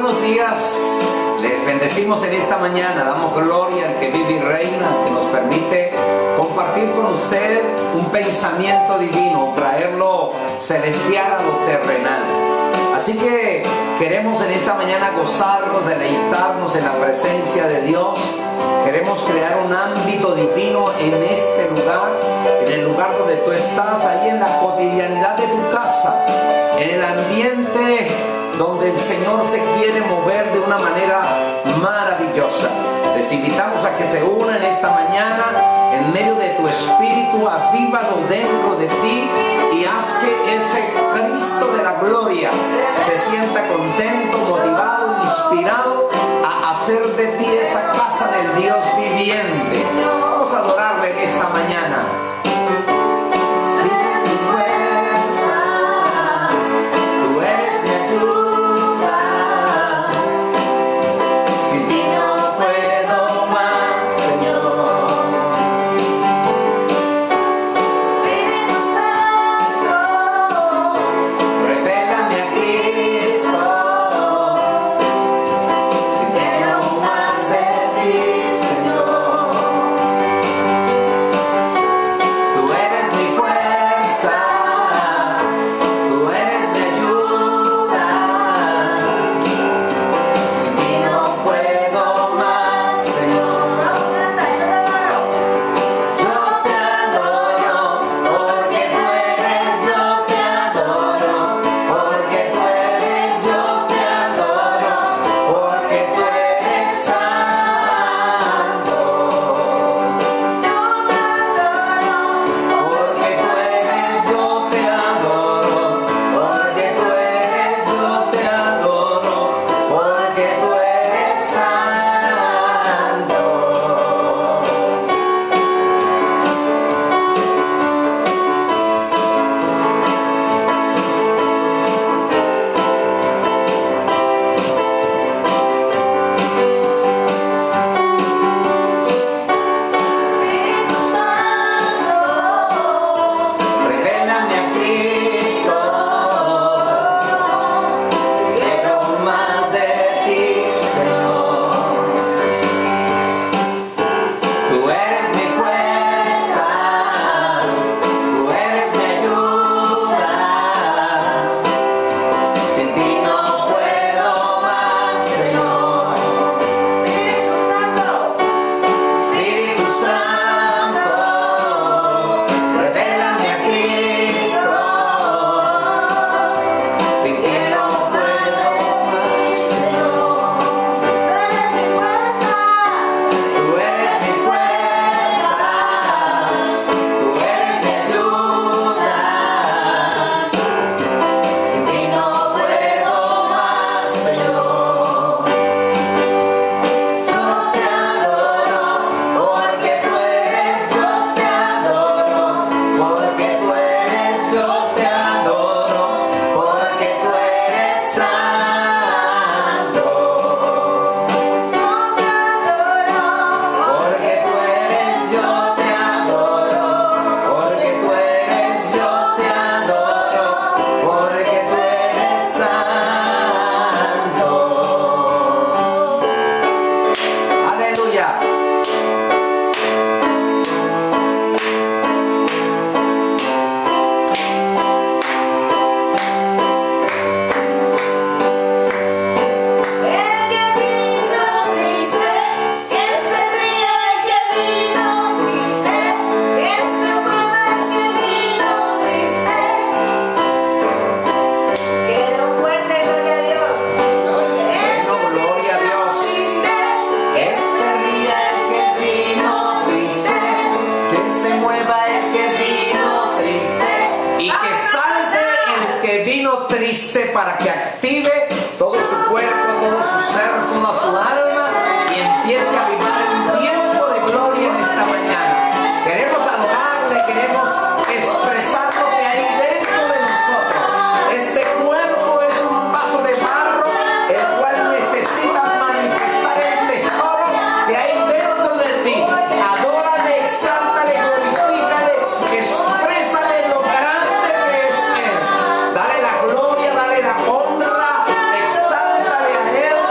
buenos días. Les bendecimos en esta mañana. Damos gloria al que vive y reina, que nos permite compartir con usted un pensamiento divino, traerlo celestial a lo terrenal. Así que queremos en esta mañana gozarnos, deleitarnos en la presencia de Dios. Queremos crear un ámbito divino en este lugar, en el lugar donde tú estás, ahí en la cotidianidad de tu casa, en el ambiente donde el Señor se quiere mover de una manera maravillosa. Les invitamos a que se unan esta mañana en medio de tu espíritu, avívalo dentro de ti y haz que ese Cristo de la gloria se sienta contento, motivado, inspirado a hacer de ti esa casa del Dios viviente. Vamos a adorarle en esta mañana. Para que active todo su cuerpo, todo su ser, toda su alma y empiece a vivir un tiempo de gloria en esta mañana. Queremos adorarle, queremos expresar lo que hay dentro de nosotros. Este cuerpo es un vaso de barro, el cual necesita manifestar el tesoro que hay dentro de ti. Adórale, exáltale, glorifícale, exprésale lo grande que es Él. Dale la gloria, dale la honra, exáltale a Él.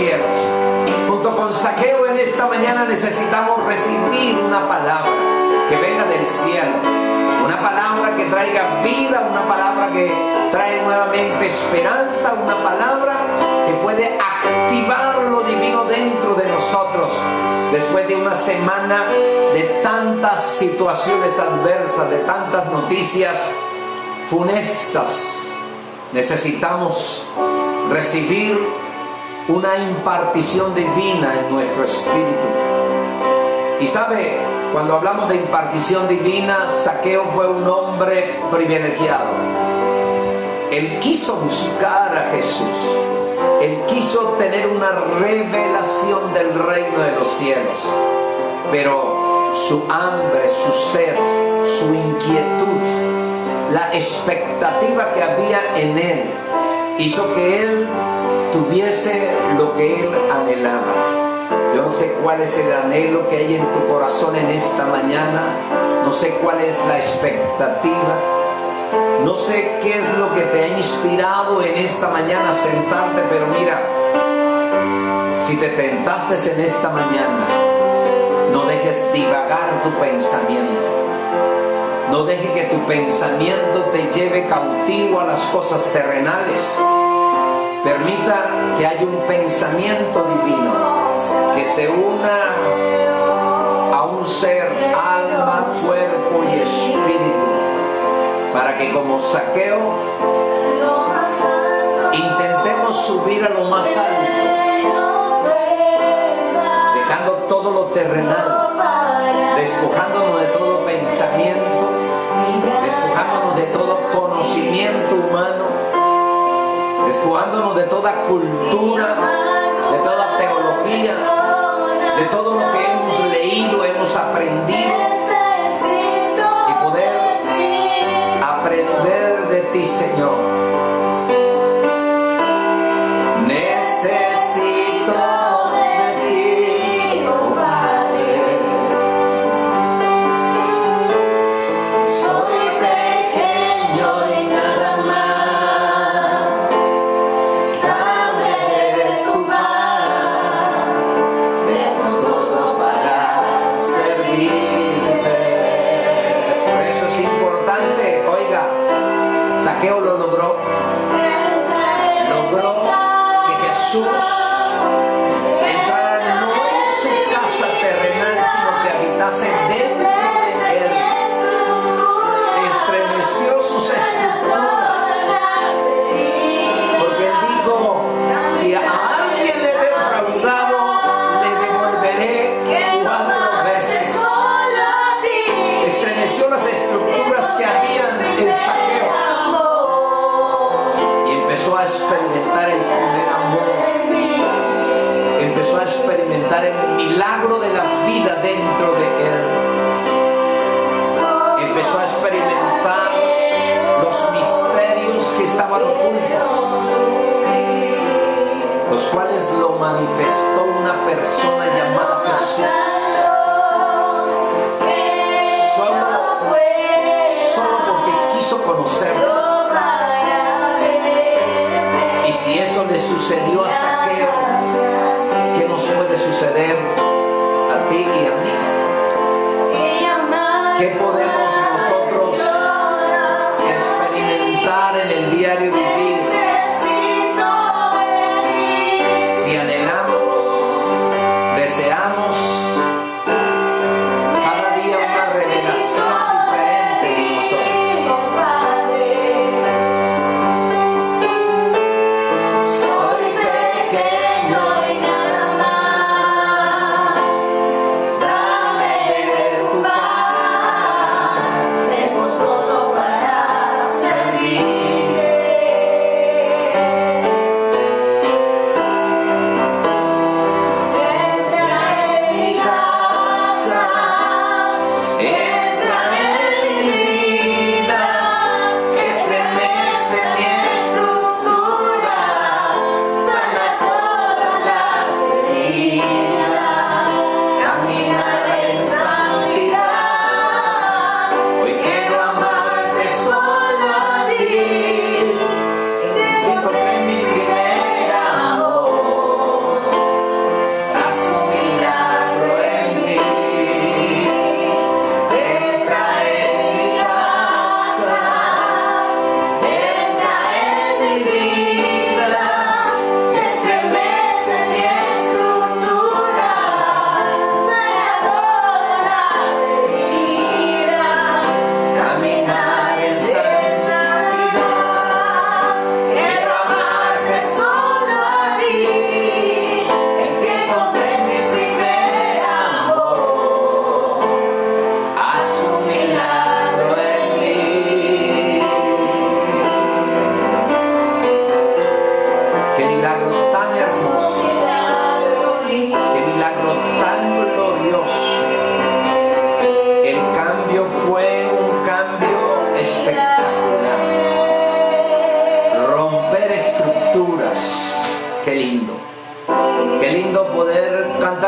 cielos. Junto con Zaqueo en esta mañana necesitamos recibir una palabra que venga del cielo, una palabra que traiga vida, una palabra que trae nuevamente esperanza, una palabra que puede activar lo divino dentro de nosotros. Después de una semana de tantas situaciones adversas, de tantas noticias funestas, necesitamos recibir una impartición divina en nuestro espíritu. Y sabe, cuando hablamos de impartición divina, Zaqueo fue un hombre privilegiado. Él quiso buscar a Jesús. Él quiso tener una revelación del reino de los cielos. Pero su hambre, su sed, su inquietud, la expectativa que había en él, hizo que él tuviese lo que él anhelaba. Yo no sé cuál es el anhelo que hay en tu corazón en esta mañana. No sé cuál es la expectativa. No sé qué es lo que te ha inspirado en esta mañana a sentarte, pero mira, si te tentaste en esta mañana, no dejes divagar tu pensamiento. No dejes que tu pensamiento te lleve cautivo a las cosas terrenales. Permita que haya un pensamiento divino que se una a un ser, alma, cuerpo y espíritu, para que como Zaqueo intentemos subir a lo más alto, dejando todo lo terrenal, despojándonos de todo pensamiento, despojándonos de todo conocimiento humano, despojándonos de toda cultura, de toda teología, de todo lo que hemos leído, hemos aprendido, y poder aprender de ti, Señor. Necesito de ti, oh Padre. Soy pequeño y nada más. Dame de tu paz, dejo todo para servirte. Por eso es importante, oiga, Zaqueo lo logró. Logró que Jesús entrara no en su casa terrenal, sino que habitase dentro de él. Estremeció sus estructuras, porque él dijo: si a alguien le he defraudado, le devolveré 4 veces. Estremeció las estructuras que habían en Zaqueo y empezó a experimentar el primer amor. Empezó a experimentar el milagro de la vida dentro de él. Empezó a experimentar los misterios que estaban ocultos, los cuales lo manifestó una persona llamada Jesús. Solo porque quiso conocerlo. Y si eso le sucedió a Zaqueo, ¿qué nos puede suceder a ti y a mí? ¿Qué podemos nosotros experimentar en el diario vivir si anhelamos, deseamos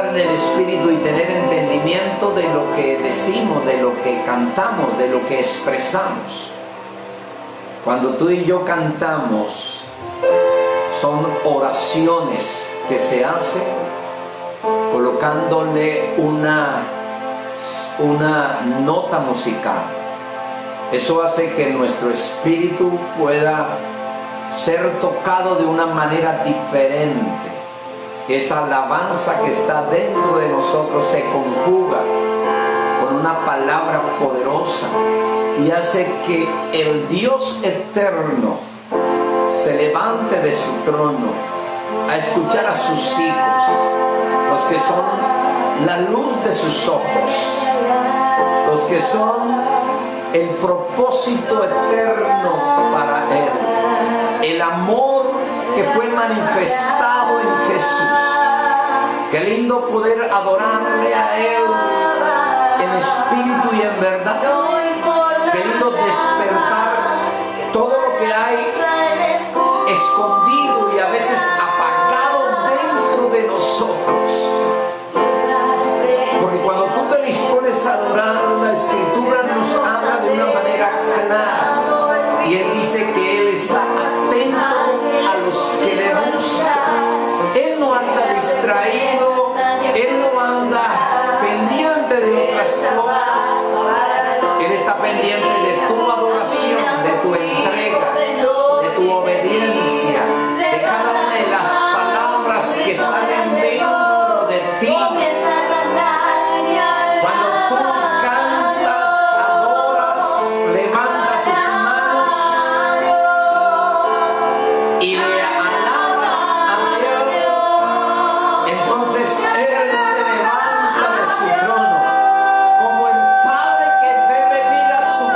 andar en el Espíritu y tener entendimiento de lo que decimos, de lo que cantamos, de lo que expresamos. Cuando tú y yo cantamos, son oraciones que se hacen colocándole una nota musical. Eso hace que nuestro espíritu pueda ser tocado de una manera diferente. Esa alabanza que está dentro de nosotros se conjuga con una palabra poderosa y hace que el Dios eterno se levante de su trono a escuchar a sus hijos, los que son la luz de sus ojos, los que son el propósito eterno para Él, el amor que fue manifestado en Jesús. Qué lindo poder adorarle a Él en espíritu y en verdad. Qué lindo despertar todo lo que hay escondido y a veces apagado dentro de nosotros. Porque cuando tú te dispones a adorar, la Escritura nos habla de una manera clara. Y Él dice que Él está atento a los que le buscan. Él no anda distraído, Él no anda pendiente de otras cosas. Él está pendiente de tu adoración, de tu entrega, de tu obediencia, de cada una de las palabras que salen dentro de ti. Cuando tú cantas, adoras, levanta tus manos y le alabas a Dios, entonces Él se levanta de su trono como el padre que ve venir a su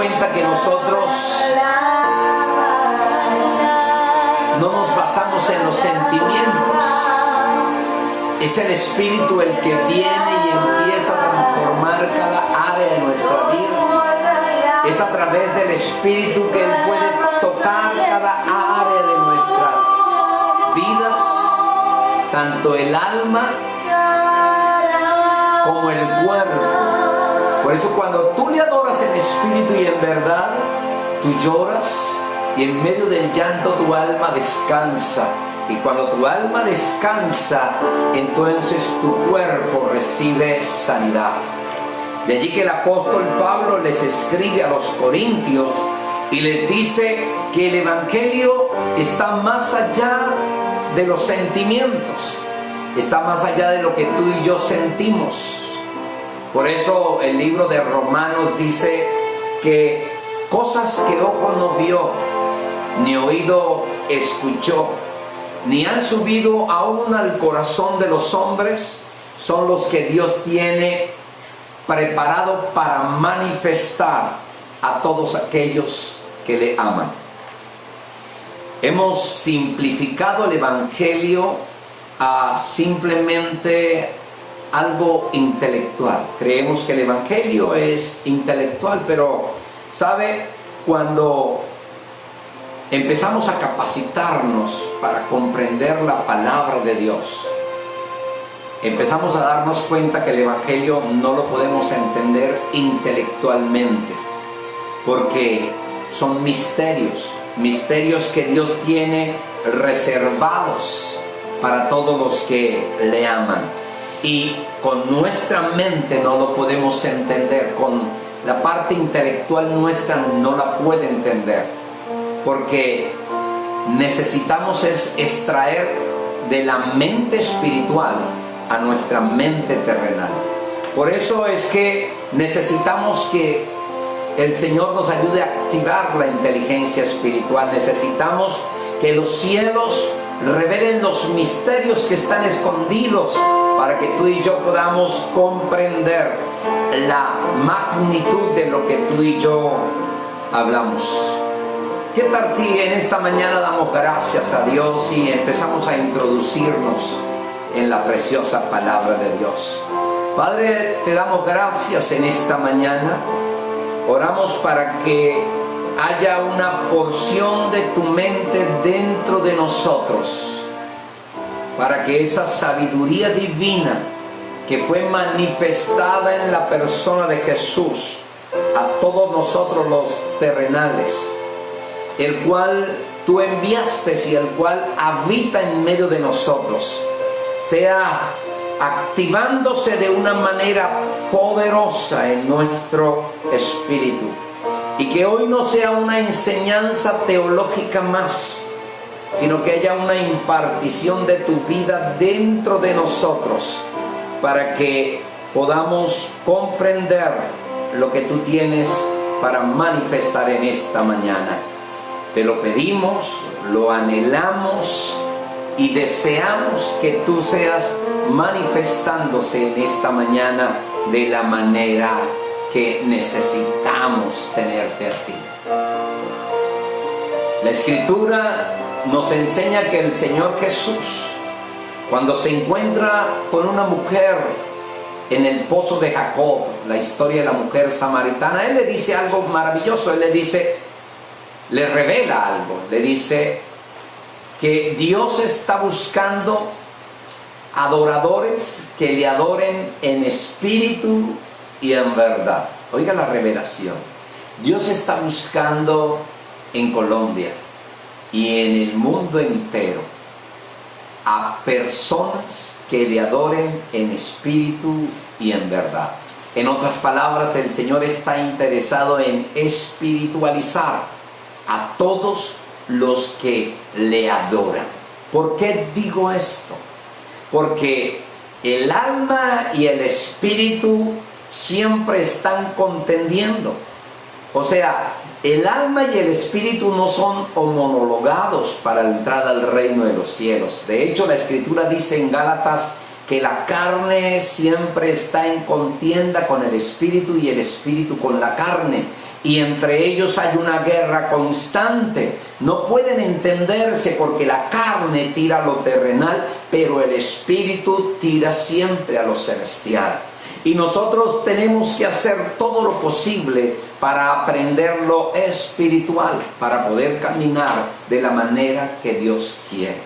cuenta que nosotros no nos basamos en los sentimientos. Es el Espíritu el que viene y empieza a transformar cada área de nuestra vida. Es a través del Espíritu que Él puede tocar cada área de nuestras vidas, tanto el alma como el cuerpo. Por eso cuando tú le adoras en espíritu y en verdad, tú lloras y en medio del llanto tu alma descansa. Y cuando tu alma descansa, entonces tu cuerpo recibe sanidad. De allí que el apóstol Pablo les escribe a los corintios y les dice que el Evangelio está más allá de los sentimientos, está más allá de lo que tú y yo sentimos. Por eso el libro de Romanos dice que cosas que ojo no vio, ni oído escuchó, ni han subido aún al corazón de los hombres, son los que Dios tiene preparado para manifestar a todos aquellos que le aman. Hemos simplificado el Evangelio a simplemente algo intelectual. Creemos que el Evangelio es intelectual, pero ¿sabe? Cuando empezamos a capacitarnos para comprender la palabra de Dios, empezamos a darnos cuenta que el Evangelio no lo podemos entender intelectualmente, porque son misterios que Dios tiene reservados para todos los que le aman. Y con nuestra mente no lo podemos entender, con la parte intelectual nuestra no la puede entender, porque necesitamos extraer de la mente espiritual a nuestra mente terrenal. Por eso es que necesitamos que el Señor nos ayude a activar la inteligencia espiritual. Necesitamos que los cielos revelen los misterios que están escondidos para que tú y yo podamos comprender la magnitud de lo que tú y yo hablamos. ¿Qué tal si en esta mañana damos gracias a Dios y empezamos a introducirnos en la preciosa palabra de Dios? Padre, te damos gracias en esta mañana. Oramos para que haya una porción de tu mente dentro de nosotros, para que esa sabiduría divina que fue manifestada en la persona de Jesús a todos nosotros los terrenales, el cual tú enviaste y el cual habita en medio de nosotros, sea activándose de una manera poderosa en nuestro espíritu, y que hoy no sea una enseñanza teológica más, sino que haya una impartición de tu vida dentro de nosotros, para que podamos comprender lo que tú tienes para manifestar en esta mañana. Te lo pedimos, lo anhelamos y deseamos que tú seas manifestándose en esta mañana de la manera que necesitamos tenerte a ti. La Escritura nos enseña que el Señor Jesús, cuando se encuentra con una mujer en el pozo de Jacob, la historia de la mujer samaritana, Él le dice algo maravilloso. Él le revela algo, le dice que Dios está buscando adoradores que le adoren en espíritu y en verdad. Oiga la revelación. Dios está buscando en Colombia y en el mundo entero a personas que le adoren en espíritu y en verdad. En otras palabras, el Señor está interesado en espiritualizar a todos los que le adoran. ¿Por qué digo esto? Porque el alma y el espíritu siempre están contendiendo. O sea, el alma y el espíritu no son homologados para la entrada al reino de los cielos. De hecho, la Escritura dice en Gálatas que la carne siempre está en contienda con el espíritu y el espíritu con la carne, y entre ellos hay una guerra constante. No pueden entenderse porque la carne tira a lo terrenal, pero el espíritu tira siempre a lo celestial. Y nosotros tenemos que hacer todo lo posible para aprender lo espiritual, para poder caminar de la manera que Dios quiere.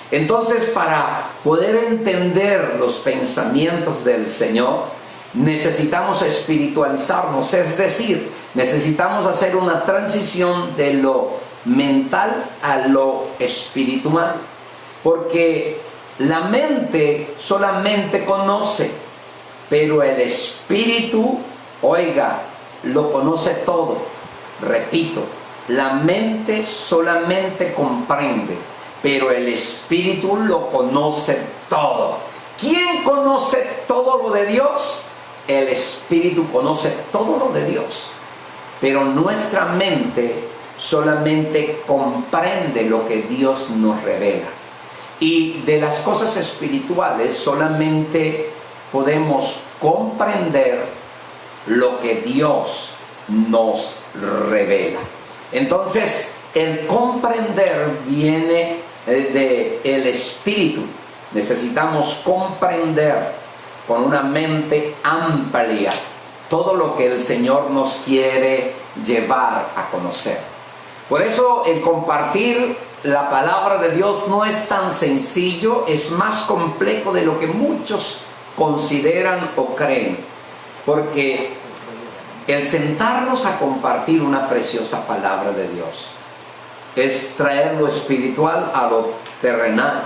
Entonces, para poder entender los pensamientos del Señor, necesitamos espiritualizarnos, es decir, necesitamos hacer una transición de lo mental a lo espiritual, porque la mente solamente conoce, pero el espíritu, oiga, lo conoce todo. Repito, la mente solamente comprende, pero el espíritu lo conoce todo. ¿Quién conoce todo lo de Dios? El espíritu conoce todo lo de Dios, pero nuestra mente solamente comprende lo que Dios nos revela. Y de las cosas espirituales solamente podemos comprender lo que Dios nos revela. Entonces, el comprender viene del espíritu. Necesitamos comprender con una mente amplia todo lo que el Señor nos quiere llevar a conocer. Por eso el compartir la palabra de Dios no es tan sencillo, es más complejo de lo que muchos consideran o creen, porque el sentarnos a compartir una preciosa palabra de Dios es traer lo espiritual a lo terrenal,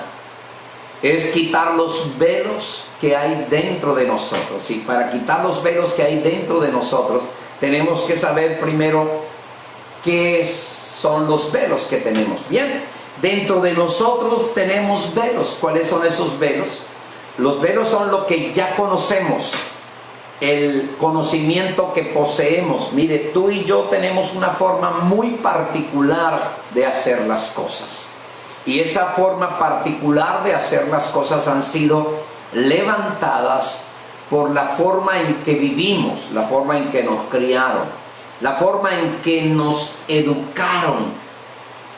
es quitar los velos que hay dentro de nosotros. Y para quitar los velos que hay dentro de nosotros, tenemos que saber primero qué son los velos que tenemos. Bien, dentro de nosotros tenemos velos. ¿Cuáles son esos velos? Los velos son lo que ya conocemos, el conocimiento que poseemos. Mire, tú y yo tenemos una forma muy particular de hacer las cosas. Y esa forma particular de hacer las cosas han sido levantadas por la forma en que vivimos, la forma en que nos criaron, la forma en que nos educaron,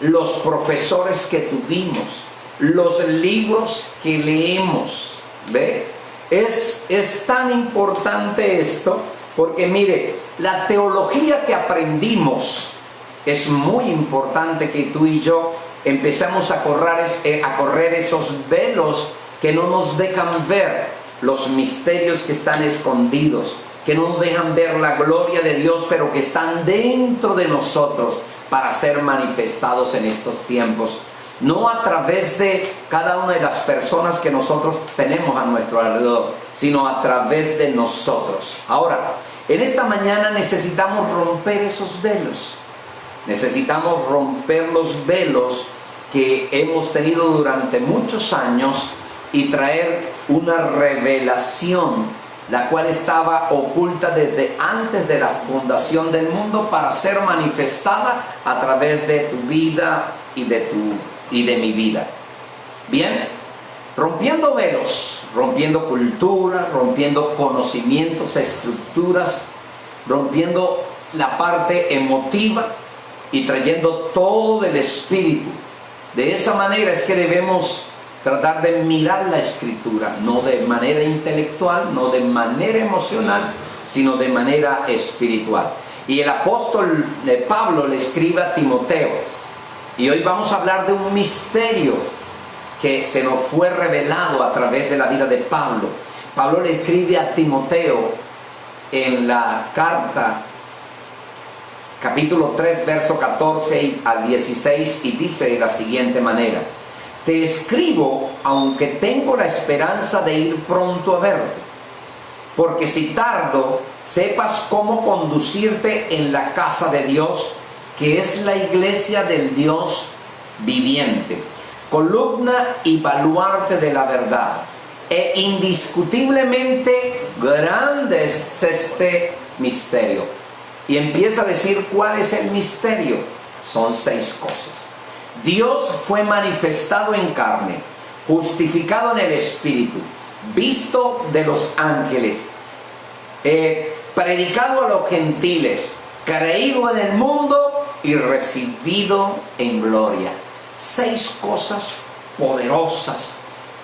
los profesores que tuvimos, los libros que leemos. ¿Ve? Es tan importante esto porque mire, la teología que aprendimos es muy importante que tú y yo empezamos a correr esos velos que no nos dejan ver los misterios que están escondidos, que no nos dejan ver la gloria de Dios, pero que están dentro de nosotros para ser manifestados en estos tiempos. No a través de cada una de las personas que nosotros tenemos a nuestro alrededor, sino a través de nosotros. Ahora, en esta mañana necesitamos romper esos velos. Necesitamos romper los velos que hemos tenido durante muchos años y traer una revelación, la cual estaba oculta desde antes de la fundación del mundo, para ser manifestada a través de tu vida y de mi vida. Bien, rompiendo velos, rompiendo cultura, rompiendo conocimientos, estructuras, rompiendo la parte emotiva y trayendo todo del espíritu. De esa manera es que debemos tratar de mirar la escritura, no de manera intelectual, no de manera emocional, sino de manera espiritual. Y el apóstol Pablo le escribe a Timoteo, y hoy vamos a hablar de un misterio que se nos fue revelado a través de la vida de Pablo. Pablo le escribe a Timoteo en la carta, capítulo 3, verso 14 al 16, y dice de la siguiente manera: te escribo aunque tengo la esperanza de ir pronto a verte, porque si tardo, sepas cómo conducirte en la casa de Dios, que es la iglesia del Dios viviente, columna y baluarte de la verdad. E indiscutiblemente grande es este misterio. Y empieza a decir cuál es el misterio. Son 6 cosas. Dios fue manifestado en carne, justificado en el Espíritu, visto de los ángeles, predicado a los gentiles, creído en el mundo y recibido en gloria. 6 cosas poderosas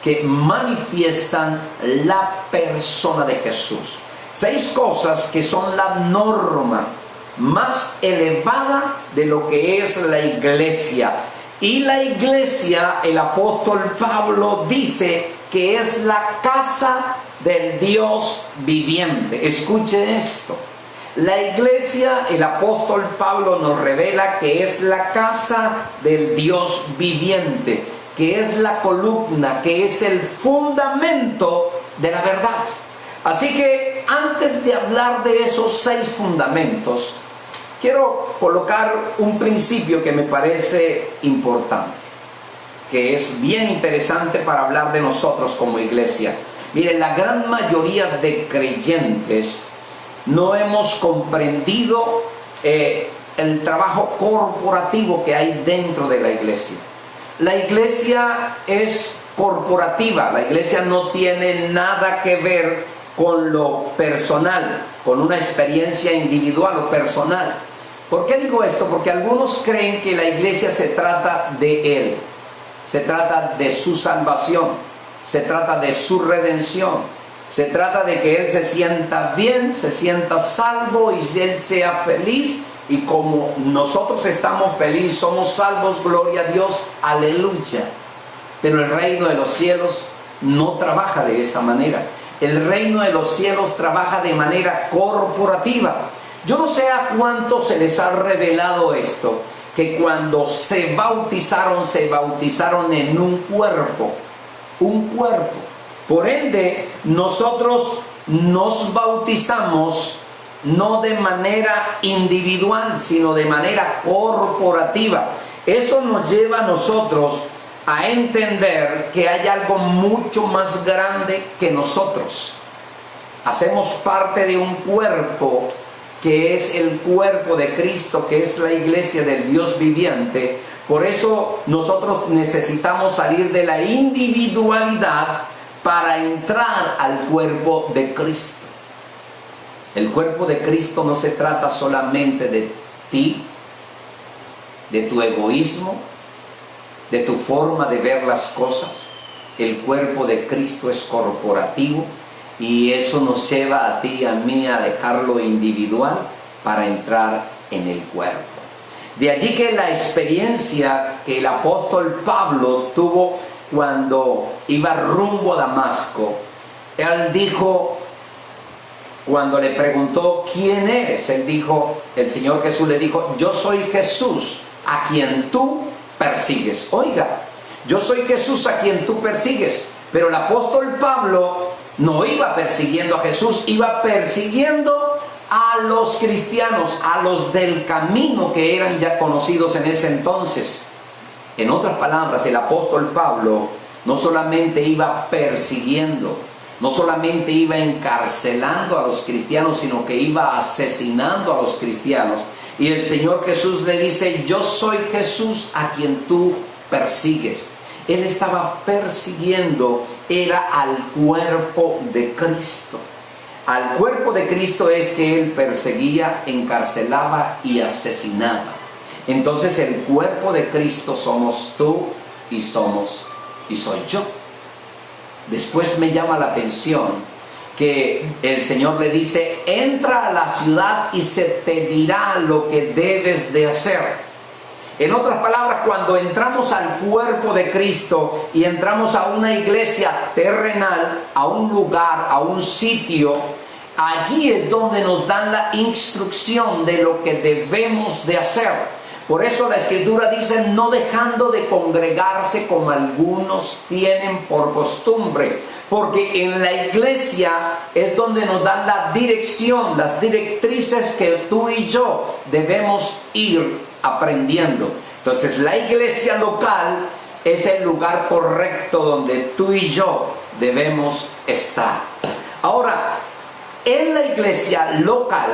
que manifiestan la persona de Jesús. 6 cosas que son la norma más elevada de lo que es la iglesia. Y la iglesia, el apóstol Pablo dice que es la casa del Dios viviente. Escuche esto. La iglesia, el apóstol Pablo nos revela que es la casa del Dios viviente, que es la columna, que es el fundamento de la verdad. Así que antes de hablar de esos 6 fundamentos, quiero colocar un principio que me parece importante, que es bien interesante para hablar de nosotros como iglesia. Miren, la gran mayoría de creyentes no hemos comprendido el trabajo corporativo que hay dentro de la iglesia. La iglesia es corporativa, la iglesia no tiene nada que ver con lo personal, con una experiencia individual o personal. ¿Por qué digo esto? Porque algunos creen que la iglesia se trata de Él, se trata de su salvación, se trata de su redención, se trata de que Él se sienta bien, se sienta salvo y Él sea feliz. Y como nosotros estamos felices, somos salvos, gloria a Dios, aleluya. Pero el reino de los cielos no trabaja de esa manera. El reino de los cielos trabaja de manera corporativa. Yo no sé a cuántos se les ha revelado esto, que cuando se bautizaron en un cuerpo. Un cuerpo. Por ende, nosotros nos bautizamos no de manera individual, sino de manera corporativa. Eso nos lleva a nosotros a entender que hay algo mucho más grande que nosotros. Hacemos parte de un cuerpo que es el cuerpo de Cristo, que es la iglesia del Dios viviente. Por eso nosotros necesitamos salir de la individualidad para entrar al cuerpo de Cristo. El cuerpo de Cristo no se trata solamente de ti, de tu egoísmo, de tu forma de ver las cosas. El cuerpo de Cristo es corporativo y eso nos lleva a ti y a mí a dejarlo individual para entrar en el cuerpo. De allí que la experiencia que el apóstol Pablo tuvo cuando iba rumbo a Damasco, él dijo, cuando le preguntó ¿quién eres?, él dijo, el Señor Jesús le dijo, yo soy Jesús a quien tú persigues. Oiga, yo soy Jesús a quien tú persigues. Pero el apóstol Pablo no iba persiguiendo a Jesús, iba persiguiendo a los cristianos, a los del camino que eran ya conocidos en ese entonces. En otras palabras, el apóstol Pablo no solamente iba persiguiendo, no solamente iba encarcelando a los cristianos, sino que iba asesinando a los cristianos. Y el Señor Jesús le dice, yo soy Jesús a quien tú persigues. Él estaba persiguiendo, era al cuerpo de Cristo. Al cuerpo de Cristo es que Él perseguía, encarcelaba y asesinaba. Entonces el cuerpo de Cristo somos tú y soy yo. Después me llama la atención que el Señor le dice, entra a la ciudad y se te dirá lo que debes de hacer. En otras palabras, cuando entramos al cuerpo de Cristo y entramos a una iglesia terrenal, a un lugar, a un sitio, allí es donde nos dan la instrucción de lo que debemos de hacer. Por eso la Escritura dice, no dejando de congregarse como algunos tienen por costumbre. Porque en la iglesia es donde nos dan la dirección, las directrices que tú y yo debemos ir aprendiendo. Entonces la iglesia local es el lugar correcto donde tú y yo debemos estar. Ahora, en la iglesia local,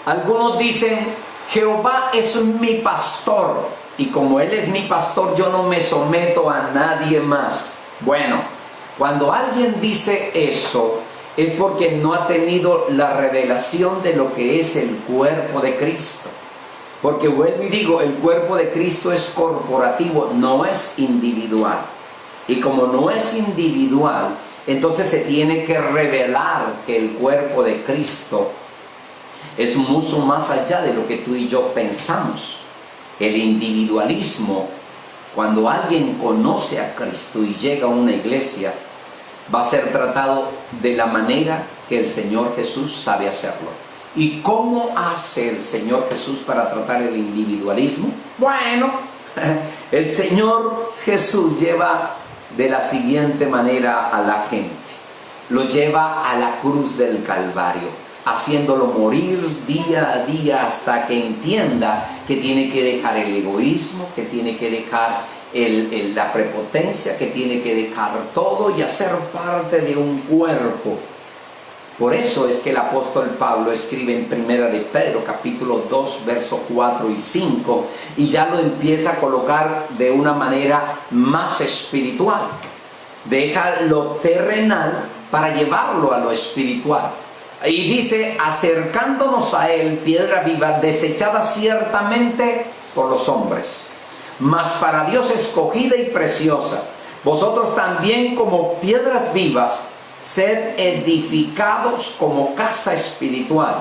algunos dicen, Jehová es mi pastor, y como Él es mi pastor, yo no me someto a nadie más. Bueno, Cuando alguien dice eso, es porque no ha tenido la revelación de lo que es el cuerpo de Cristo. Porque vuelvo y digo, el cuerpo de Cristo es corporativo, no es individual. Y como no es individual, entonces se tiene que revelar que el cuerpo de Cristo es mucho más allá de lo que tú y yo pensamos. El individualismo, cuando alguien conoce a Cristo y llega a una iglesia, va a ser tratado de la manera que el Señor Jesús sabe hacerlo. ¿Y cómo hace el Señor Jesús para tratar el individualismo? Bueno, el Señor Jesús lleva de la siguiente manera a la gente. Lo lleva a la cruz del Calvario, haciéndolo morir día a día hasta que entienda que tiene que dejar el egoísmo, que tiene que dejar la prepotencia, que tiene que dejar todo y hacer parte de un cuerpo. Por eso es que el apóstol Pablo escribe en Primera de Pedro, capítulo 2, versos 4 y 5, y ya lo empieza a colocar de una manera más espiritual. Deja lo terrenal para llevarlo a lo espiritual. Y dice, acercándonos a él, piedra viva, desechada ciertamente por los hombres, mas para Dios escogida y preciosa. Vosotros también, como piedras vivas, sed edificados como casa espiritual,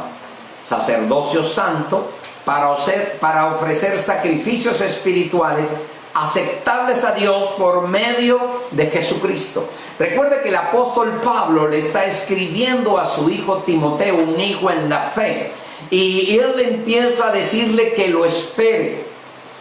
sacerdocio santo, para ofrecer sacrificios espirituales aceptables a Dios por medio de Jesucristo. Recuerde que el apóstol Pablo le está escribiendo a su hijo Timoteo, un hijo en la fe, y él empieza a decirle que lo espere.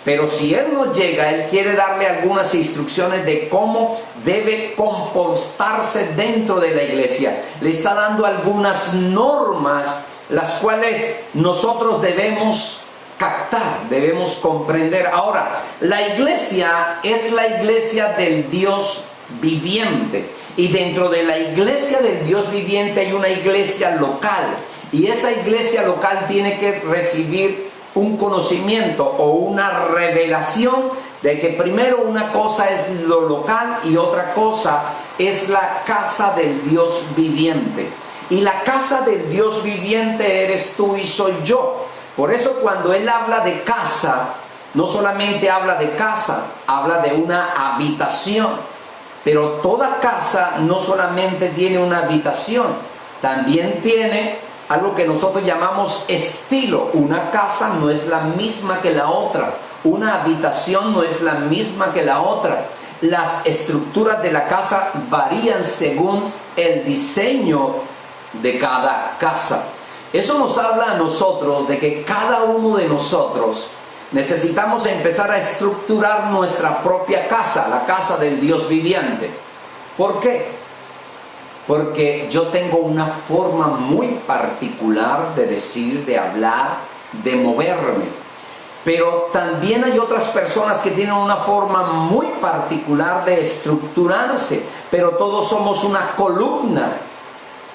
Pero si él no llega, él quiere darle algunas instrucciones de cómo debe comportarse dentro de la iglesia. Le está dando algunas normas, las cuales nosotros debemos captar, debemos comprender. Ahora, la iglesia es la iglesia del Dios viviente. Y dentro de la iglesia del Dios viviente hay una iglesia local. Y esa iglesia local tiene que recibir un conocimiento o una revelación de que primero una cosa es lo local y otra cosa es la casa del Dios viviente. Y la casa del Dios viviente eres tú y soy yo. Por eso cuando él habla de casa, no solamente habla de casa, habla de una habitación. Pero toda casa no solamente tiene una habitación, también tiene algo que nosotros llamamos estilo. Una casa no es la misma que la otra. Una habitación no es la misma que la otra. Las estructuras de la casa varían según el diseño de cada casa. Eso nos habla a nosotros de que cada uno de nosotros necesitamos empezar a estructurar nuestra propia casa, la casa del Dios viviente. ¿Por qué? Porque yo tengo una forma muy particular de decir, de hablar, de moverme. Pero también hay otras personas que tienen una forma muy particular de estructurarse. Pero todos somos una columna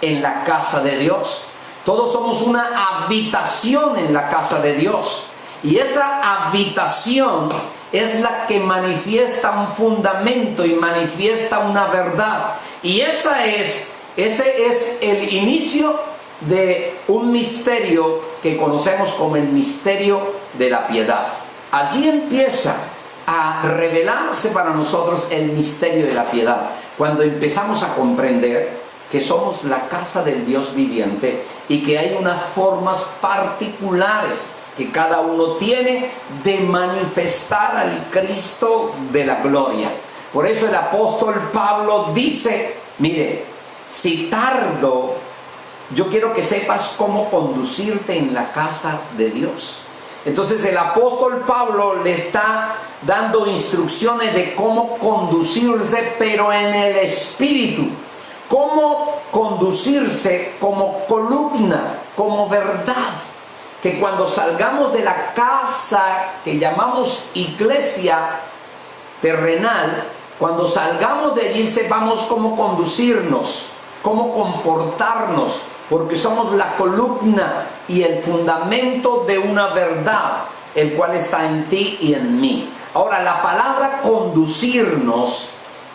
en la casa de Dios. Todos somos una habitación en la casa de Dios. Y esa habitación es la que manifiesta un fundamento y manifiesta una verdad. Y ese es el inicio de un misterio que conocemos como el misterio de la piedad. Allí empieza a revelarse para nosotros el misterio de la piedad, cuando empezamos a comprender que somos la casa del Dios viviente y que hay unas formas particulares que cada uno tiene de manifestar al Cristo de la gloria. Por eso el apóstol Pablo dice, mire, si tardo, yo quiero que sepas cómo conducirte en la casa de Dios. Entonces el apóstol Pablo le está dando instrucciones de cómo conducirse, pero en el espíritu. Cómo conducirse como columna, como verdad. Que cuando salgamos de la casa que llamamos iglesia terrenal, cuando salgamos de allí sepamos cómo conducirnos, cómo comportarnos, porque somos la columna y el fundamento de una verdad, el cual está en ti y en mí. Ahora, la palabra conducirnos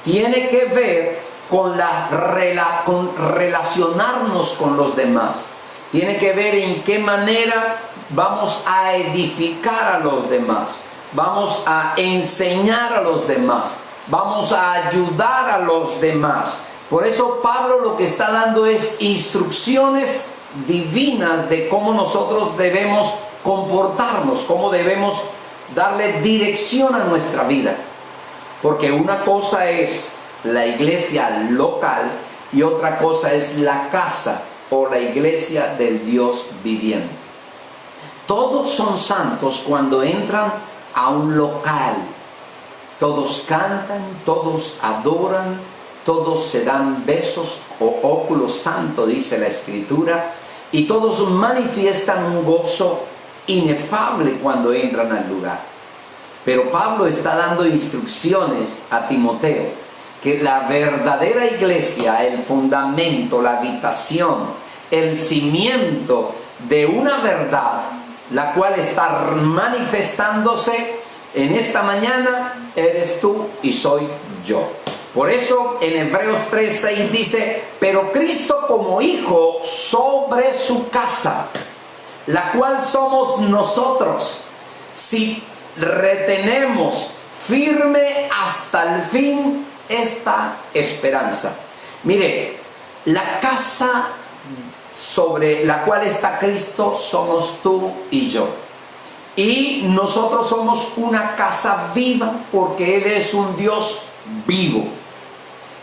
tiene que ver con relacionarnos con los demás. Tiene que ver en qué manera vamos a edificar a los demás. Vamos a enseñar a los demás. Vamos a ayudar a los demás. Por eso Pablo lo que está dando es instrucciones divinas de cómo nosotros debemos comportarnos, cómo debemos darle dirección a nuestra vida. Porque una cosa es la iglesia local y otra cosa es la casa o la iglesia del Dios viviente. Todos son santos cuando entran a un local. Todos cantan, todos adoran, todos se dan besos o óculo santo, dice la Escritura, y todos manifiestan un gozo inefable cuando entran al lugar. Pero Pablo está dando instrucciones a Timoteo, que la verdadera iglesia, el fundamento, la habitación, el cimiento de una verdad, la cual está manifestándose en esta mañana, eres tú y soy yo. Por eso en Hebreos 3:6 dice, pero Cristo como hijo sobre su casa, la cual somos nosotros, si retenemos firme hasta el fin esta esperanza. Mire, la casa sobre la cual está Cristo somos tú y yo. Y nosotros somos una casa viva porque Él es un Dios vivo.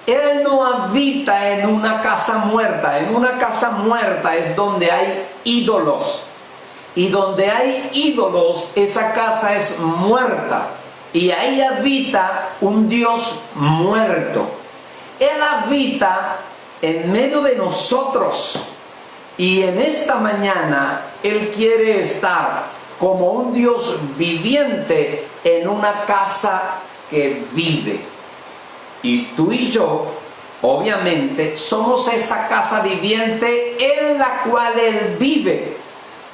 Él no habita en una casa muerta. En una casa muerta es donde hay ídolos. Y donde hay ídolos, esa casa es muerta. Y ahí habita un Dios muerto. Él habita en medio de nosotros. Y en esta mañana Él quiere estar como un Dios viviente en una casa que vive. Y tú y yo, obviamente, somos esa casa viviente en la cual Él vive.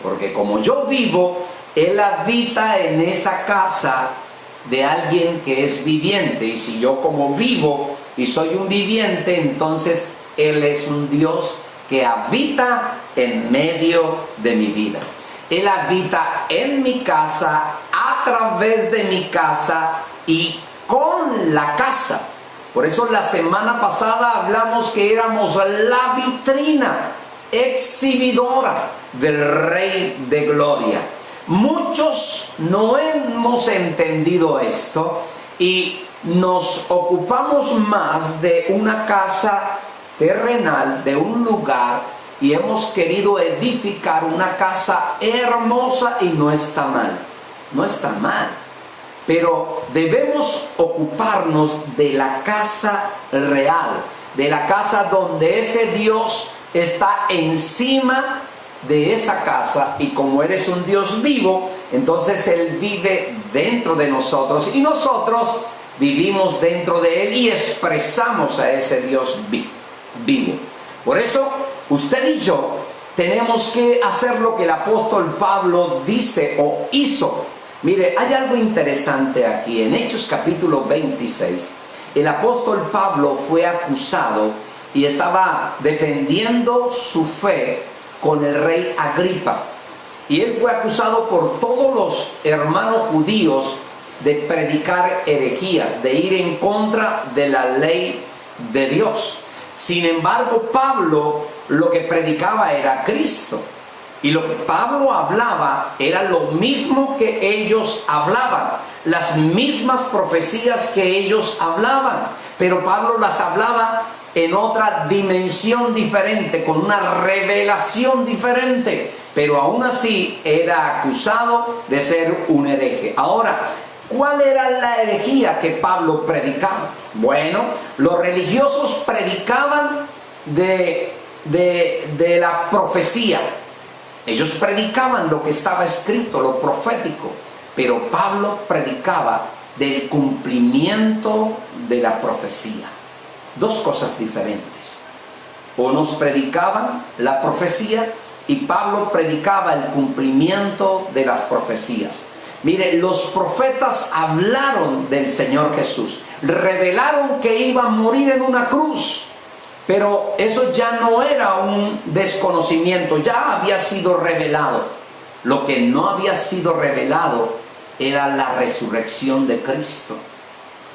Porque como yo vivo, Él habita en esa casa de alguien que es viviente. Y si yo como vivo y soy un viviente, entonces Él es un Dios que habita en medio de mi vida. Él habita en mi casa, a través de mi casa y con la casa. Por eso la semana pasada hablamos que éramos la vitrina exhibidora del Rey de Gloria. Muchos no hemos entendido esto y nos ocupamos más de una casa terrenal, de un lugar, y hemos querido edificar una casa hermosa y no está mal. No está mal. Pero debemos ocuparnos de la casa real, de la casa donde ese Dios está encima de esa casa, y como Él es un Dios vivo, entonces Él vive dentro de nosotros y nosotros vivimos dentro de Él y expresamos a ese Dios vivo. Por eso usted y yo tenemos que hacer lo que el apóstol Pablo dice o hizo. Mire, hay algo interesante aquí. En Hechos capítulo 26, el apóstol Pablo fue acusado y estaba defendiendo su fe con el rey Agripa. Y él fue acusado por todos los hermanos judíos de predicar herejías, de ir en contra de la ley de Dios. Sin embargo, Pablo lo que predicaba era Cristo. Y lo que Pablo hablaba era lo mismo que ellos hablaban, las mismas profecías que ellos hablaban. Pero Pablo las hablaba en otra dimensión diferente, con una revelación diferente. Pero aún así era acusado de ser un hereje. Ahora, ¿cuál era la herejía que Pablo predicaba? Bueno, los religiosos predicaban de la profecía. Ellos predicaban lo que estaba escrito, lo profético. Pero Pablo predicaba del cumplimiento de la profecía. Dos cosas diferentes. Unos predicaban la profecía y Pablo predicaba el cumplimiento de las profecías. Mire, los profetas hablaron del Señor Jesús, revelaron que iba a morir en una cruz, pero eso ya no era un desconocimiento, ya había sido revelado. Lo que no había sido revelado era la resurrección de Cristo.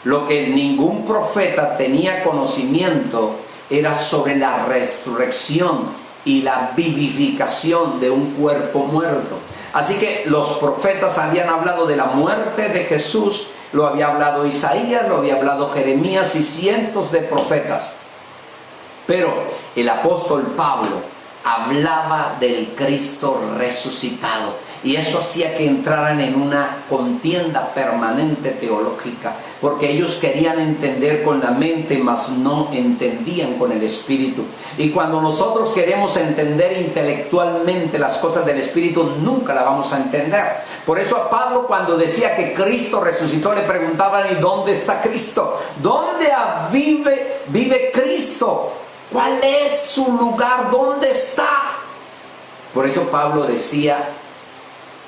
Lo que ningún profeta tenía conocimiento era sobre la resurrección y la vivificación de un cuerpo muerto. Así que los profetas habían hablado de la muerte de Jesús, lo había hablado Isaías, lo había hablado Jeremías y cientos de profetas. Pero el apóstol Pablo hablaba del Cristo resucitado, y eso hacía que entraran en una contienda permanente teológica, porque ellos querían entender con la mente, mas no entendían con el Espíritu. Y cuando nosotros queremos entender intelectualmente las cosas del Espíritu, nunca la vamos a entender. Por eso a Pablo, cuando decía que Cristo resucitó, le preguntaban: ¿y dónde está Cristo? ¿Dónde vive Cristo? ¿Cuál es su lugar? ¿Dónde está? Por eso Pablo decía: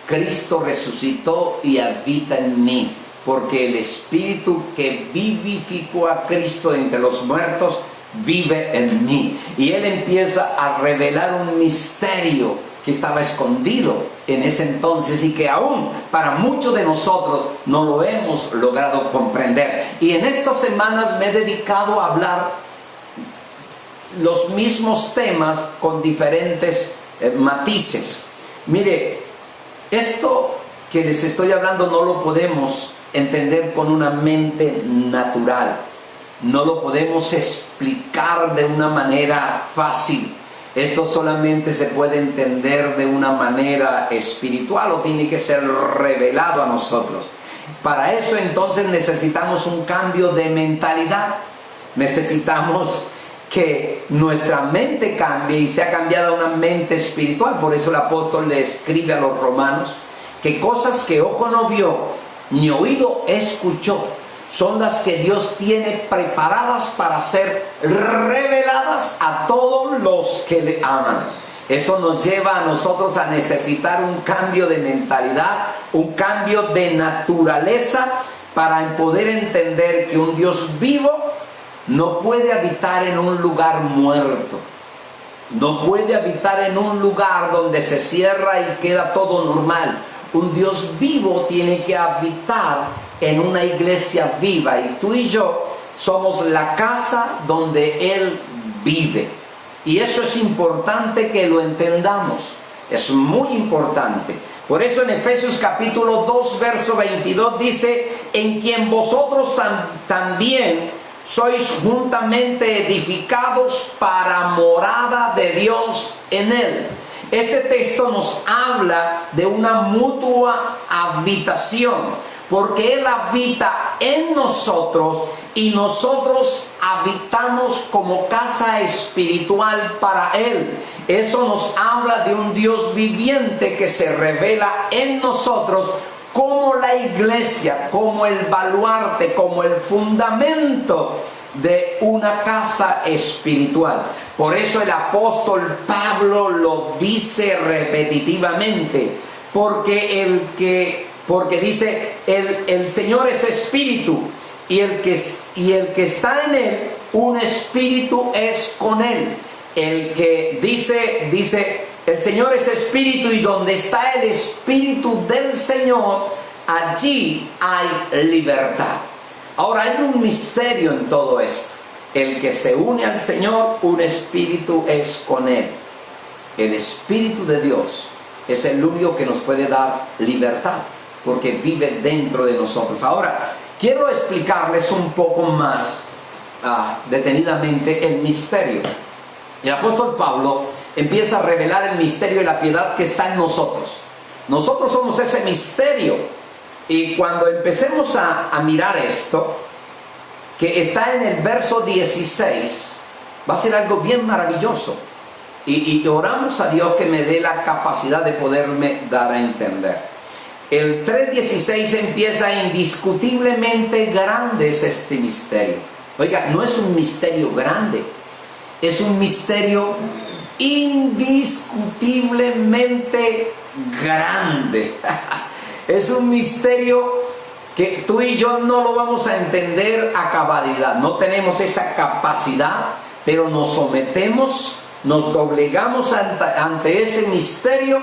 Cristo resucitó y habita en mí, porque el Espíritu que vivificó a Cristo entre los muertos vive en mí. Y él empieza a revelar un misterio que estaba escondido en ese entonces y que aún para muchos de nosotros no lo hemos logrado comprender. Y en estas semanas me he dedicado a hablar los mismos temas con diferentes matices. Mire, esto que les estoy hablando no lo podemos entender con una mente natural, no lo podemos explicar de una manera fácil. Esto solamente se puede entender de una manera espiritual, o tiene que ser revelado a nosotros. Para eso entonces necesitamos un cambio de mentalidad, necesitamos que nuestra mente cambie y sea cambiada a una mente espiritual. Por eso el apóstol le escribe a los romanos que cosas que ojo no vio ni oído escuchó son las que Dios tiene preparadas para ser reveladas a todos los que le aman. Eso nos lleva a nosotros a necesitar un cambio de mentalidad, un cambio de naturaleza, para poder entender que un Dios vivo no puede habitar en un lugar muerto. No puede habitar en un lugar donde se cierra y queda todo normal. Un Dios vivo tiene que habitar en una iglesia viva. Y tú y yo somos la casa donde Él vive. Y eso es importante que lo entendamos. Es muy importante. Por eso en Efesios capítulo 2, verso 22 dice: en quien vosotros también sois juntamente edificados para morada de Dios en Él. Este texto nos habla de una mutua habitación, porque Él habita en nosotros y nosotros habitamos como casa espiritual para Él. Eso nos habla de un Dios viviente que se revela en nosotros como la iglesia, como el baluarte, como el fundamento de una casa espiritual. Por eso el apóstol Pablo lo dice repetitivamente, porque dice el Señor es espíritu, y el que está en Él, un espíritu es con Él. El que dice el Señor es espíritu, y donde está el espíritu del Señor, allí hay libertad. Ahora, hay un misterio en todo esto. El que se une al Señor, un espíritu es con Él. El Espíritu de Dios es el único que nos puede dar libertad, porque vive dentro de nosotros. Ahora, quiero explicarles un poco más detenidamente el misterio. El apóstol Pablo empieza a revelar el misterio de la piedad que está en nosotros. Nosotros somos ese misterio. Y cuando empecemos a mirar esto, que está en el verso 16, va a ser algo bien maravilloso. Y oramos a Dios que me dé la capacidad de poderme dar a entender. El 3:16 empieza: indiscutiblemente grande es este misterio. Oiga, no es un misterio grande, es un misterio indiscutiblemente grande. Es un misterio que tú y yo no lo vamos a entender a cabalidad. No tenemos esa capacidad, pero nos sometemos, nos doblegamos ante ese misterio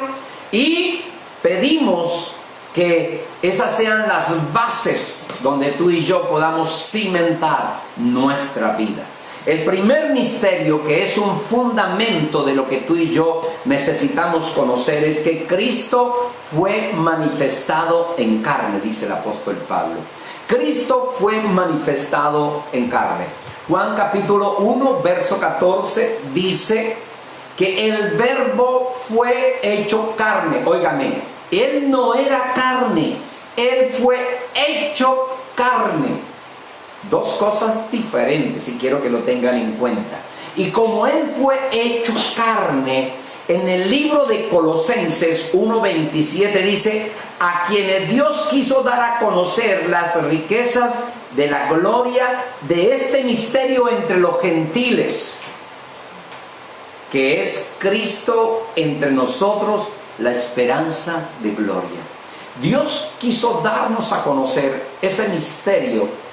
y pedimos que esas sean las bases donde tú y yo podamos cimentar nuestra vida. El primer misterio, que es un fundamento de lo que tú y yo necesitamos conocer, es que Cristo fue manifestado en carne, dice el apóstol Pablo. Cristo fue manifestado en carne. Juan capítulo 1, verso 14 dice que el verbo fue hecho carne. Óigame, Él no era carne, Él fue hecho carne. Dos cosas diferentes, y quiero que lo tengan en cuenta. Y como Él fue hecho carne, en el libro de Colosenses 1:27 dice: a quienes Dios quiso dar a conocer las riquezas de la gloria de este misterio entre los gentiles, que es Cristo entre nosotros, la esperanza de gloria. Dios quiso darnos a conocer ese misterio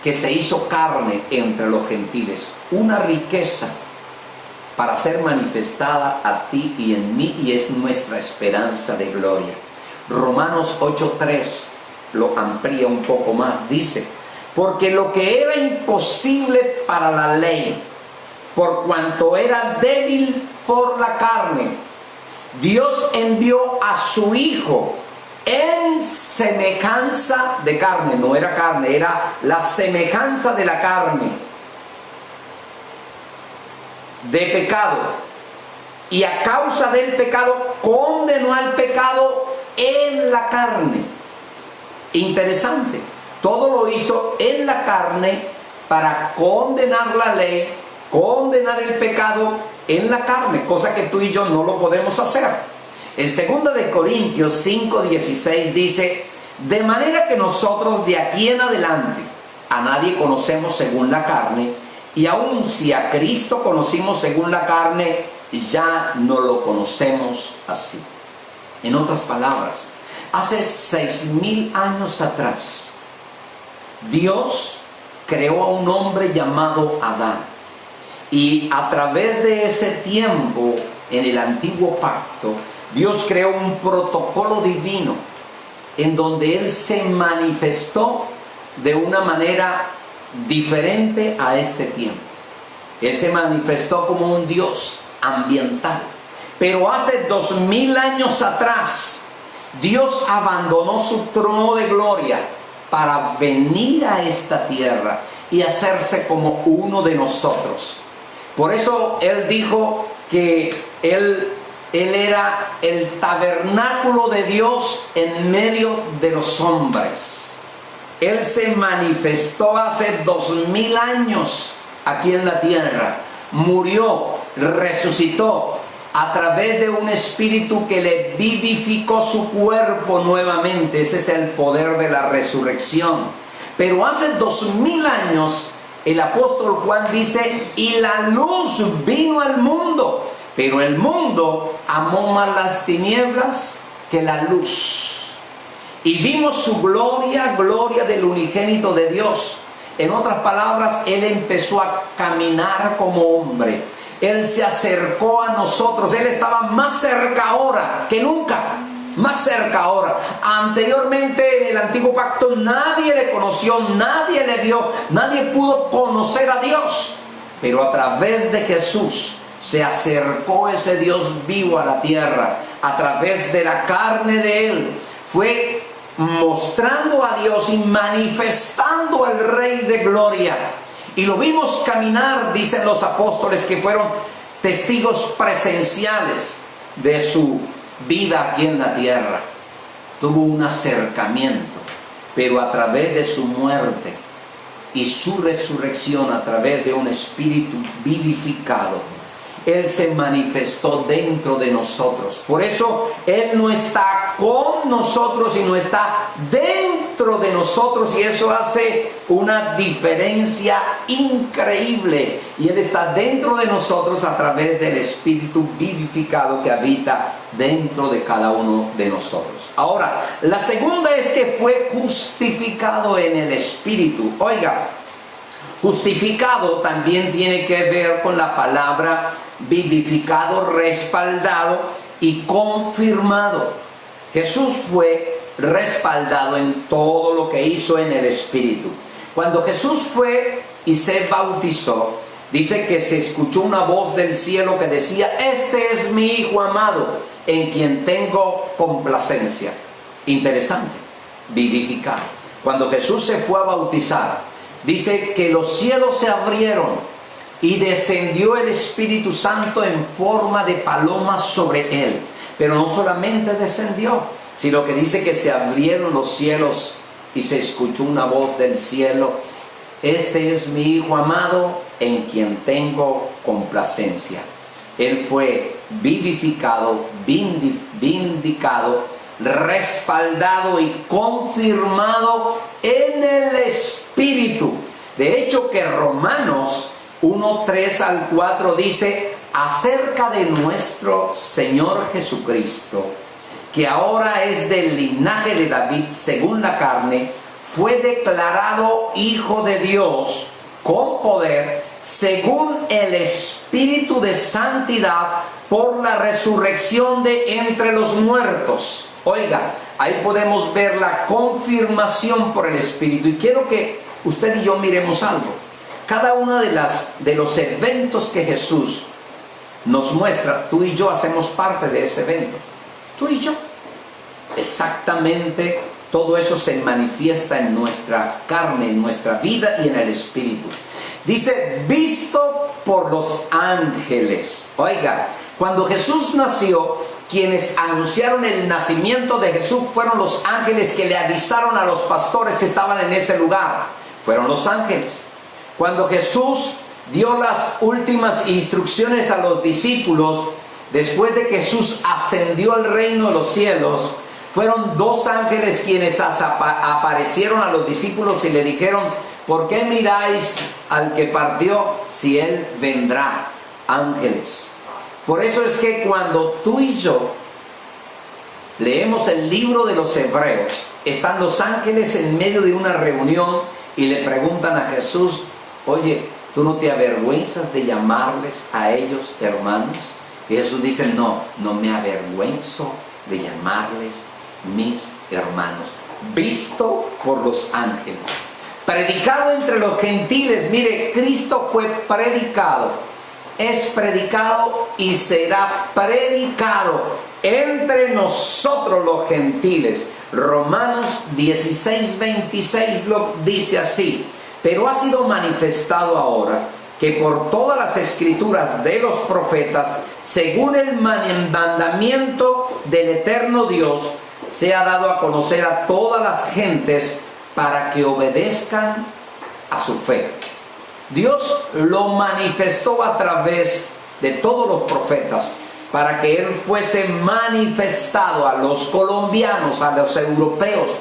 que se hizo carne entre los gentiles, una riqueza para ser manifestada a ti y en mí, y es nuestra esperanza de gloria. Romanos 8:3 lo amplía un poco más, dice: porque lo que era imposible para la ley, por cuanto era débil por la carne, Dios envió a su Hijo en semejanza de carne. No era carne, era la semejanza de la carne, de pecado, y a causa del pecado condenó al pecado en la carne. Interesante, todo lo hizo en la carne para condenar la ley, condenar el pecado en la carne, cosa que tú y yo no lo podemos hacer. En 2 de Corintios 5:16 dice: de manera que nosotros de aquí en adelante a nadie conocemos según la carne, y aun si a Cristo conocimos según la carne, ya no lo conocemos así. En otras palabras, hace 6,000 años atrás, Dios creó a un hombre llamado Adán, y a través de ese tiempo, en el antiguo pacto, Dios creó un protocolo divino en donde Él se manifestó de una manera diferente a este tiempo. Él se manifestó como un Dios ambiental. Pero hace 2,000 años atrás, Dios abandonó su trono de gloria para venir a esta tierra y hacerse como uno de nosotros. Por eso Él dijo que Él era el tabernáculo de Dios en medio de los hombres. Él se manifestó hace 2,000 años aquí en la tierra. Murió, resucitó a través de un espíritu que le vivificó su cuerpo nuevamente. Ese es el poder de la resurrección. Pero hace 2,000 años el apóstol Juan dice: y la luz vino al mundo, pero el mundo amó más las tinieblas que la luz. Y vimos su gloria, gloria del unigénito de Dios. En otras palabras, Él empezó a caminar como hombre. Él se acercó a nosotros. Él estaba más cerca ahora que nunca. Más cerca ahora. Anteriormente, en el antiguo pacto, nadie le conoció, nadie le vio, nadie pudo conocer a Dios. Pero a través de Jesús se acercó ese Dios vivo a la tierra. A través de la carne de Él fue mostrando a Dios y manifestando al Rey de Gloria. Y lo vimos caminar, dicen los apóstoles, que fueron testigos presenciales de su vida aquí en la tierra. Tuvo un acercamiento, pero a través de su muerte y su resurrección, a través de un espíritu vivificado, Él se manifestó dentro de nosotros. Por eso Él no está con nosotros, sino está dentro de nosotros, y eso hace una diferencia increíble. Y Él está dentro de nosotros a través del espíritu vivificado que habita dentro de cada uno de nosotros. Ahora, la segunda es que fue justificado en el Espíritu. Oiga, justificado también tiene que ver con la palabra vivificado, respaldado y confirmado. Jesús fue respaldado en todo lo que hizo en el Espíritu. Cuando Jesús fue y se bautizó, dice que se escuchó una voz del cielo que decía: este es mi Hijo amado, en quien tengo complacencia. Interesante, vivificado. Cuando Jesús se fue a bautizar, dice que los cielos se abrieron y descendió el Espíritu Santo en forma de paloma sobre él. Pero no solamente descendió, sino que dice que se abrieron los cielos y se escuchó una voz del cielo: este es mi Hijo amado, en quien tengo complacencia. Él fue vivificado, vindicado, respaldado y confirmado en el Espíritu. De hecho, que Romanos 1:3-4 dice acerca de nuestro Señor Jesucristo, que ahora es del linaje de David según la carne, fue declarado Hijo de Dios con poder según el Espíritu de santidad por la resurrección de entre los muertos. Oiga, ahí podemos ver la confirmación por el Espíritu. Y quiero que usted y yo miremos algo. Cada uno de los eventos que Jesús nos muestra, tú y yo hacemos parte de ese evento. Tú y yo. Exactamente todo eso se manifiesta en nuestra carne, en nuestra vida y en el Espíritu. Dice, visto por los ángeles. Oiga, cuando Jesús nació, quienes anunciaron el nacimiento de Jesús fueron los ángeles que le avisaron a los pastores que estaban en ese lugar. Fueron los ángeles. Cuando Jesús dio las últimas instrucciones a los discípulos, después de que Jesús ascendió al reino de los cielos, fueron dos ángeles quienes aparecieron a los discípulos y le dijeron: ¿por qué miráis al que partió si él vendrá? Ángeles. Por eso es que cuando tú y yo leemos el libro de los Hebreos, están los ángeles en medio de una reunión y le preguntan a Jesús: oye, ¿tú no te avergüenzas de llamarles a ellos hermanos? Y Jesús dice: no me avergüenzo de llamarles mis hermanos. Visto por los ángeles, predicado entre los gentiles. Mire, Cristo fue predicado, es predicado y será predicado entre nosotros los gentiles. Romanos 16:26 lo dice así: pero ha sido manifestado ahora que por todas las escrituras de los profetas, según el mandamiento del eterno Dios, se ha dado a conocer a todas las gentes para que obedezcan a su fe. Dios lo manifestó a través de todos los profetas para que Él fuese manifestado a los colombianos, a los europeos.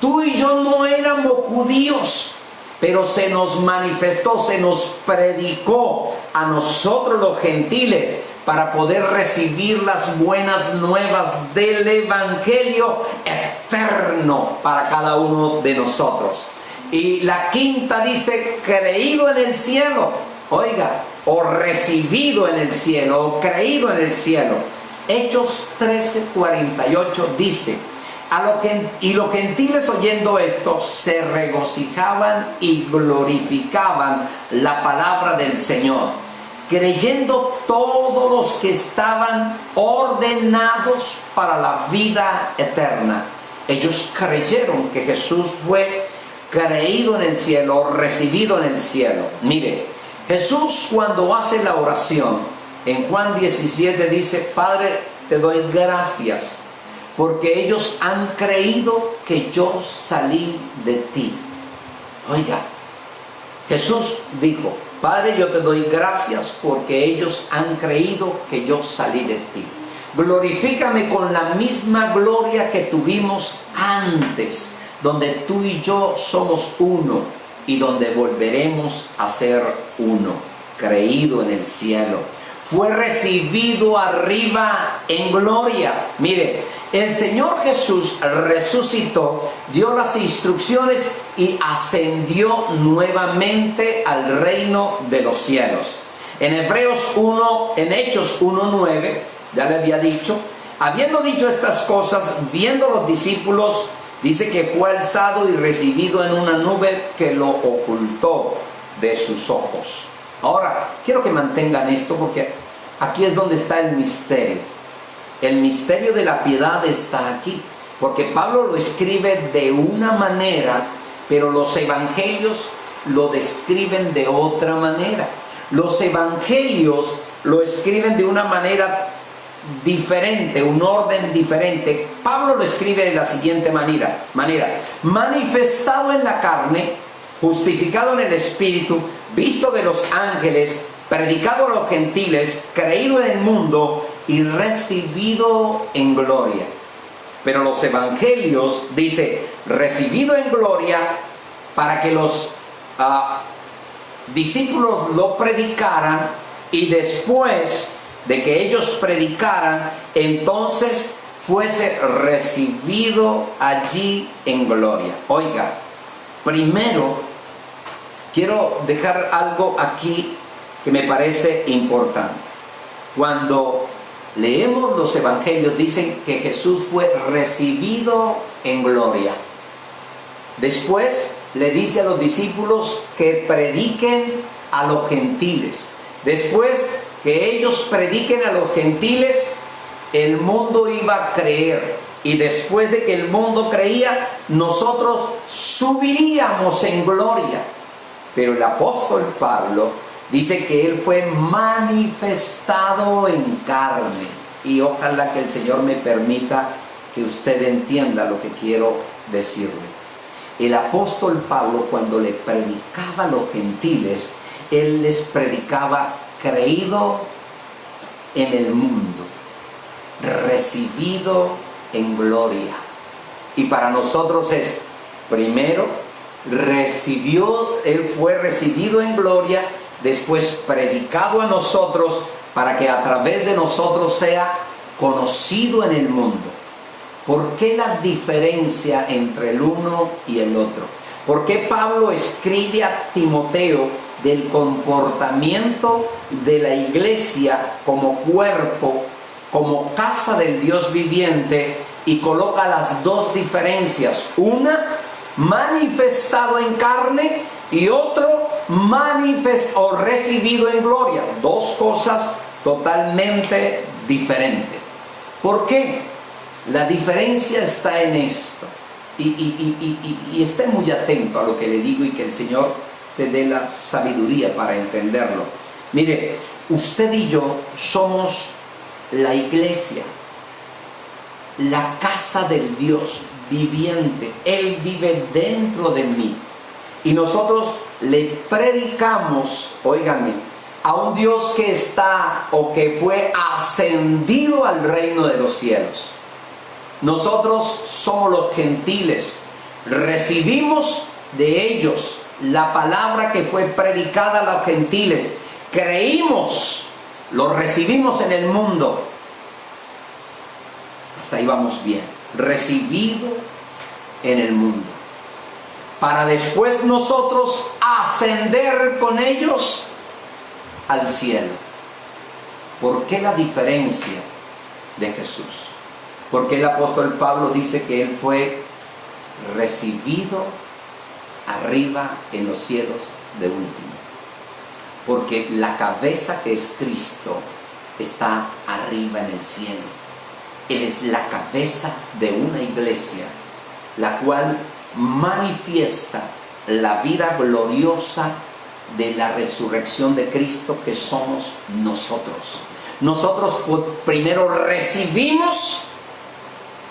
Tú y yo no éramos judíos, pero se nos manifestó, se nos predicó a nosotros los gentiles para poder recibir las buenas nuevas del Evangelio eterno para cada uno de nosotros. Y la quinta dice: creído en el cielo. Oiga, o recibido en el cielo, o creído en el cielo. Hechos 13:48 dice: y los gentiles, oyendo esto, se regocijaban y glorificaban la palabra del Señor, creyendo todos los que estaban ordenados para la vida eterna. Ellos creyeron que Jesús fue creído en el cielo, recibido en el cielo. Mire, Jesús, cuando hace la oración en Juan 17, dice: Padre, te doy gracias porque ellos han creído que yo salí de ti. Oiga, Jesús dijo: Padre, yo te doy gracias porque ellos han creído que yo salí de ti. Glorifícame con la misma gloria que tuvimos antes, donde tú y yo somos uno y donde volveremos a ser uno. Creído en el cielo. fue recibido arriba en gloria. Mire, el Señor Jesús resucitó, dio las instrucciones y ascendió nuevamente al reino de los cielos. En Hechos 1:9, ya le había dicho, habiendo dicho estas cosas, viendo los discípulos, dice que fue alzado y recibido en una nube que lo ocultó de sus ojos. Ahora, quiero que mantengan esto porque aquí es donde está el misterio. El misterio de la piedad está aquí, porque Pablo lo escribe de una manera, pero los evangelios lo describen de otra manera. Los evangelios lo escriben de una manera diferente, un orden diferente. Pablo lo escribe de la siguiente manera: manifestado en la carne, justificado en el Espíritu, visto de los ángeles, predicado a los gentiles, creído en el mundo y recibido en gloria. Pero los evangelios, dice, recibido en gloria, para que los discípulos lo predicaran, y después de que ellos predicaran, entonces fuese recibido allí en gloria. Oiga, primero quiero dejar algo aquí que me parece importante. Cuando leemos los evangelios, dicen que Jesús fue recibido en gloria. Después le dice a los discípulos que prediquen a los gentiles. Después que ellos prediquen a los gentiles, el mundo iba a creer. Y después de que el mundo creía, nosotros subiríamos en gloria. Pero el apóstol Pablo dice que él fue manifestado en carne. Y ojalá que el Señor me permita que usted entienda lo que quiero decirle. El apóstol Pablo, cuando le predicaba a los gentiles, él les predicaba creído en el mundo, recibido en gloria. Y para nosotros es, primero, él fue recibido en gloria, después predicado a nosotros para que a través de nosotros sea conocido en el mundo. ¿Por qué la diferencia entre el uno y el otro? ¿Por qué Pablo escribe a Timoteo del comportamiento de la iglesia como cuerpo, como casa del Dios viviente, y coloca las dos diferencias? Una, manifestado en carne, y otro, recibido en gloria. Dos cosas totalmente diferentes. ¿Por qué? La diferencia está en esto. Y esté muy atento a lo que le digo y que el Señor te dé la sabiduría para entenderlo. Mire, usted y yo somos la iglesia, la casa del Dios viviente. Él vive dentro de mí. Y nosotros le predicamos, óiganme, a un Dios que está o que fue ascendido al reino de los cielos. Nosotros somos los gentiles, recibimos de ellos la palabra que fue predicada a los gentiles, creímos, lo recibimos en el mundo. Hasta ahí vamos bien, recibido en el mundo, para después nosotros ascender con ellos al cielo. ¿Por qué la diferencia de Jesús? Porque el apóstol Pablo dice que él fue recibido arriba en los cielos de último. Porque la cabeza, que es Cristo, está arriba en el cielo. Él es la cabeza de una iglesia, la cual manifiesta la vida gloriosa de la resurrección de Cristo, que somos nosotros. Nosotros primero recibimos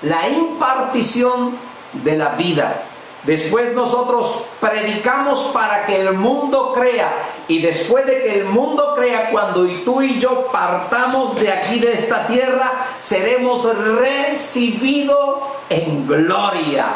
la impartición de la vida. Después nosotros predicamos para que el mundo crea. Y después de que el mundo crea, cuando tú y yo partamos de aquí, de esta tierra, seremos recibidos en gloria.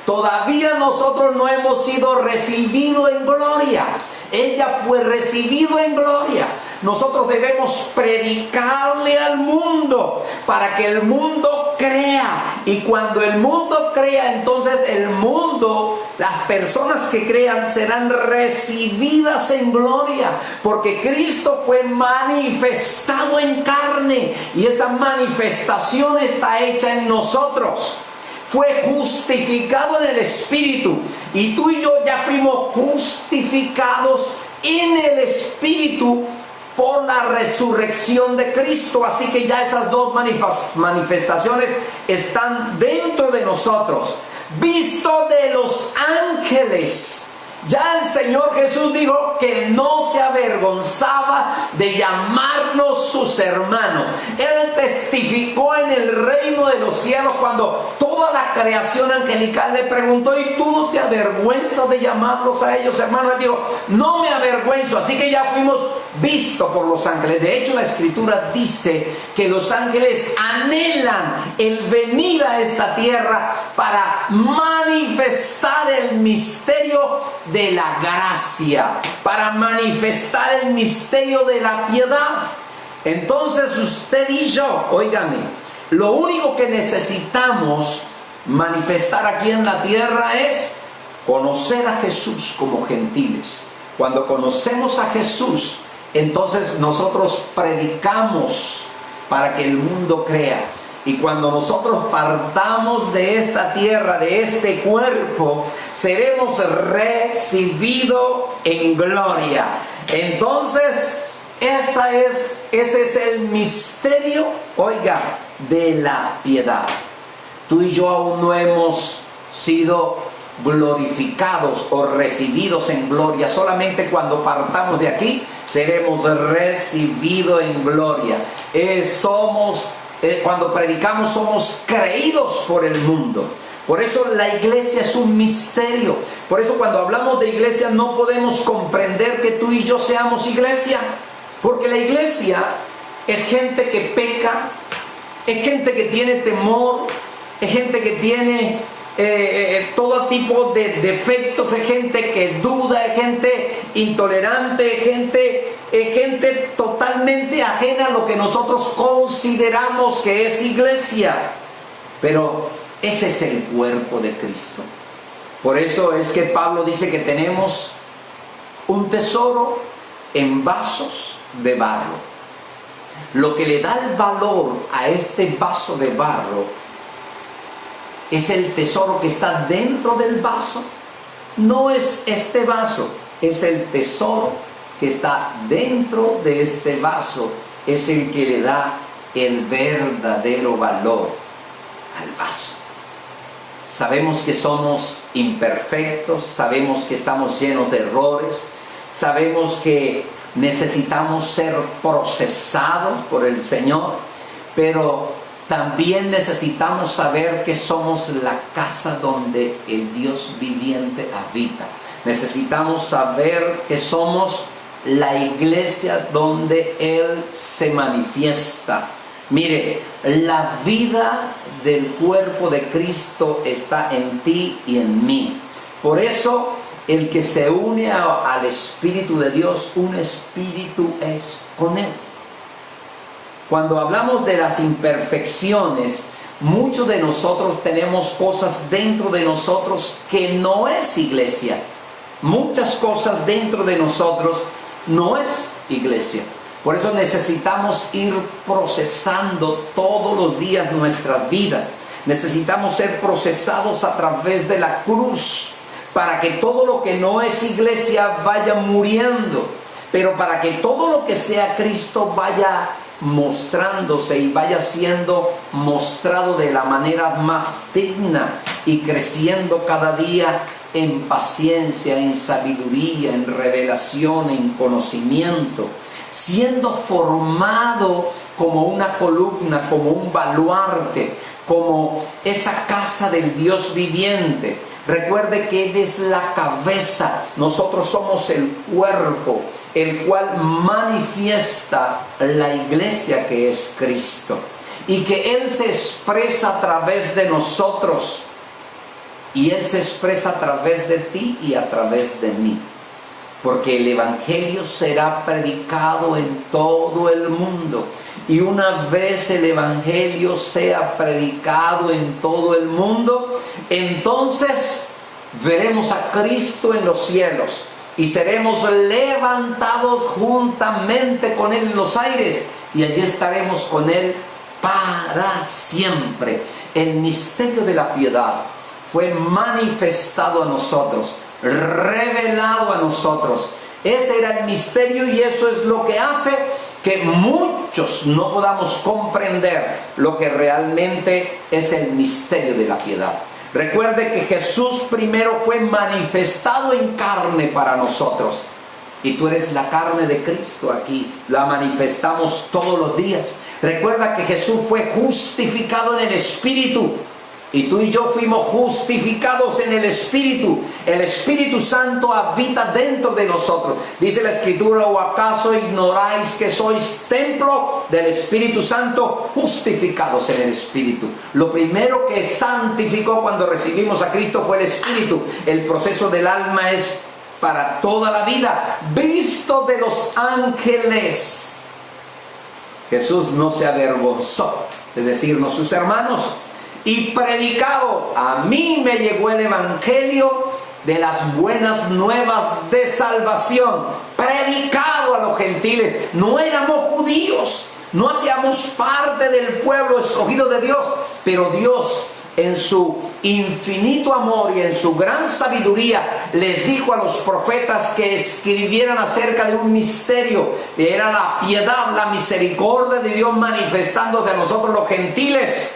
Todavía nosotros no hemos sido recibidos en gloria. Ella fue recibido en gloria. Nosotros debemos predicarle al mundo para que el mundo crea. Y cuando el mundo crea, entonces el mundo, las personas que crean serán recibidas en gloria, porque Cristo fue manifestado en carne y esa manifestación está hecha en nosotros. Fue justificado en el Espíritu y tú y yo ya fuimos justificados en el Espíritu por la resurrección de Cristo. Así que ya esas dos manifestaciones están dentro de nosotros. Visto de los ángeles. Ya el Señor Jesús dijo que no se avergonzaba de llamarnos sus hermanos. Él testificó en el reino de los cielos cuando toda la creación angelical le preguntó: ¿y tú no te avergüenzas de llamarlos a ellos hermanos? Él dijo: no me avergüenzo. Así que ya fuimos vistos por los ángeles. De hecho, la Escritura dice que los ángeles anhelan el venir a esta tierra para manifestar el misterio de la gracia, para manifestar el misterio de la piedad. Entonces usted y yo, óigame, lo único que necesitamos manifestar aquí en la tierra es conocer a Jesús como gentiles. Cuando conocemos a Jesús, entonces nosotros predicamos para que el mundo crea. Y cuando nosotros partamos de esta tierra, de este cuerpo, seremos recibidos en gloria. Entonces, ese es el misterio, oiga, de la piedad. Tú y yo aún no hemos sido glorificados o recibidos en gloria. Solamente cuando partamos de aquí seremos recibidos en gloria. Cuando predicamos somos creídos por el mundo. Por eso la iglesia es un misterio. Por eso cuando hablamos de iglesia no podemos comprender que tú y yo seamos iglesia. Porque la iglesia es gente que peca, es gente que tiene temor, es gente que tiene todo tipo de defectos, es gente que duda, es gente intolerante, es gente totalmente ajena a lo que nosotros consideramos que es iglesia. Pero ese es el cuerpo de Cristo. Por eso es que Pablo dice que tenemos un tesoro en vasos de barro. Lo que le da el valor a este vaso de barro es el tesoro que está dentro del vaso. No es este vaso, es el tesoro que está dentro de este vaso. Es el que le da el verdadero valor al vaso. Sabemos que somos imperfectos, sabemos que estamos llenos de errores, sabemos que necesitamos ser procesados por el Señor, pero también necesitamos saber que somos la casa donde el Dios viviente habita. Necesitamos saber que somos la iglesia donde Él se manifiesta. Mire, la vida del cuerpo de Cristo está en ti y en mí. Por eso, el que se une al Espíritu de Dios, un espíritu es con Él. Cuando hablamos de las imperfecciones, muchos de nosotros tenemos cosas dentro de nosotros que no es iglesia. Muchas cosas dentro de nosotros no es iglesia. Por eso necesitamos ir procesando todos los días nuestras vidas. Necesitamos ser procesados a través de la cruz para que todo lo que no es iglesia vaya muriendo, pero para que todo lo que sea Cristo vaya mostrándose y vaya siendo mostrado de la manera más digna y creciendo cada día en paciencia, en sabiduría, en revelación, en conocimiento, siendo formado como una columna, como un baluarte, como esa casa del Dios viviente. Recuerde que Él es la cabeza, nosotros somos el cuerpo, el cual manifiesta la iglesia que es Cristo, y que Él se expresa a través de nosotros, y Él se expresa a través de ti y a través de mí. porque el Evangelio será predicado en todo el mundo. Y una vez el Evangelio sea predicado en todo el mundo, entonces veremos a Cristo en los cielos y seremos levantados juntamente con Él en los aires, y allí estaremos con Él para siempre. El misterio de la piedad fue manifestado a nosotros, revelado a nosotros. Ese era el misterio, y eso es lo que hace que muchos no podamos comprender lo que realmente es el misterio de la piedad. Recuerde que Jesús primero fue manifestado en carne para nosotros. Y tú eres la carne de Cristo aquí. La manifestamos todos los días. Recuerda que Jesús fue justificado en el Espíritu. Y tú y yo fuimos justificados en el Espíritu. El Espíritu Santo habita dentro de nosotros. Dice la Escritura: ¿o acaso ignoráis que sois templo del Espíritu Santo? Justificados en el Espíritu. Lo primero que santificó cuando recibimos a Cristo fue el Espíritu. El proceso del alma es para toda la vida, visto de los ángeles. Jesús no se avergonzó de decirnos: sus hermanos, y predicado, a mí me llegó el Evangelio de las buenas nuevas de salvación, predicado a los gentiles. No éramos judíos, no hacíamos parte del pueblo escogido de Dios, pero Dios, en su infinito amor y en su gran sabiduría, les dijo a los profetas que escribieran acerca de un misterio, que era la piedad, la misericordia de Dios manifestándose a nosotros los gentiles.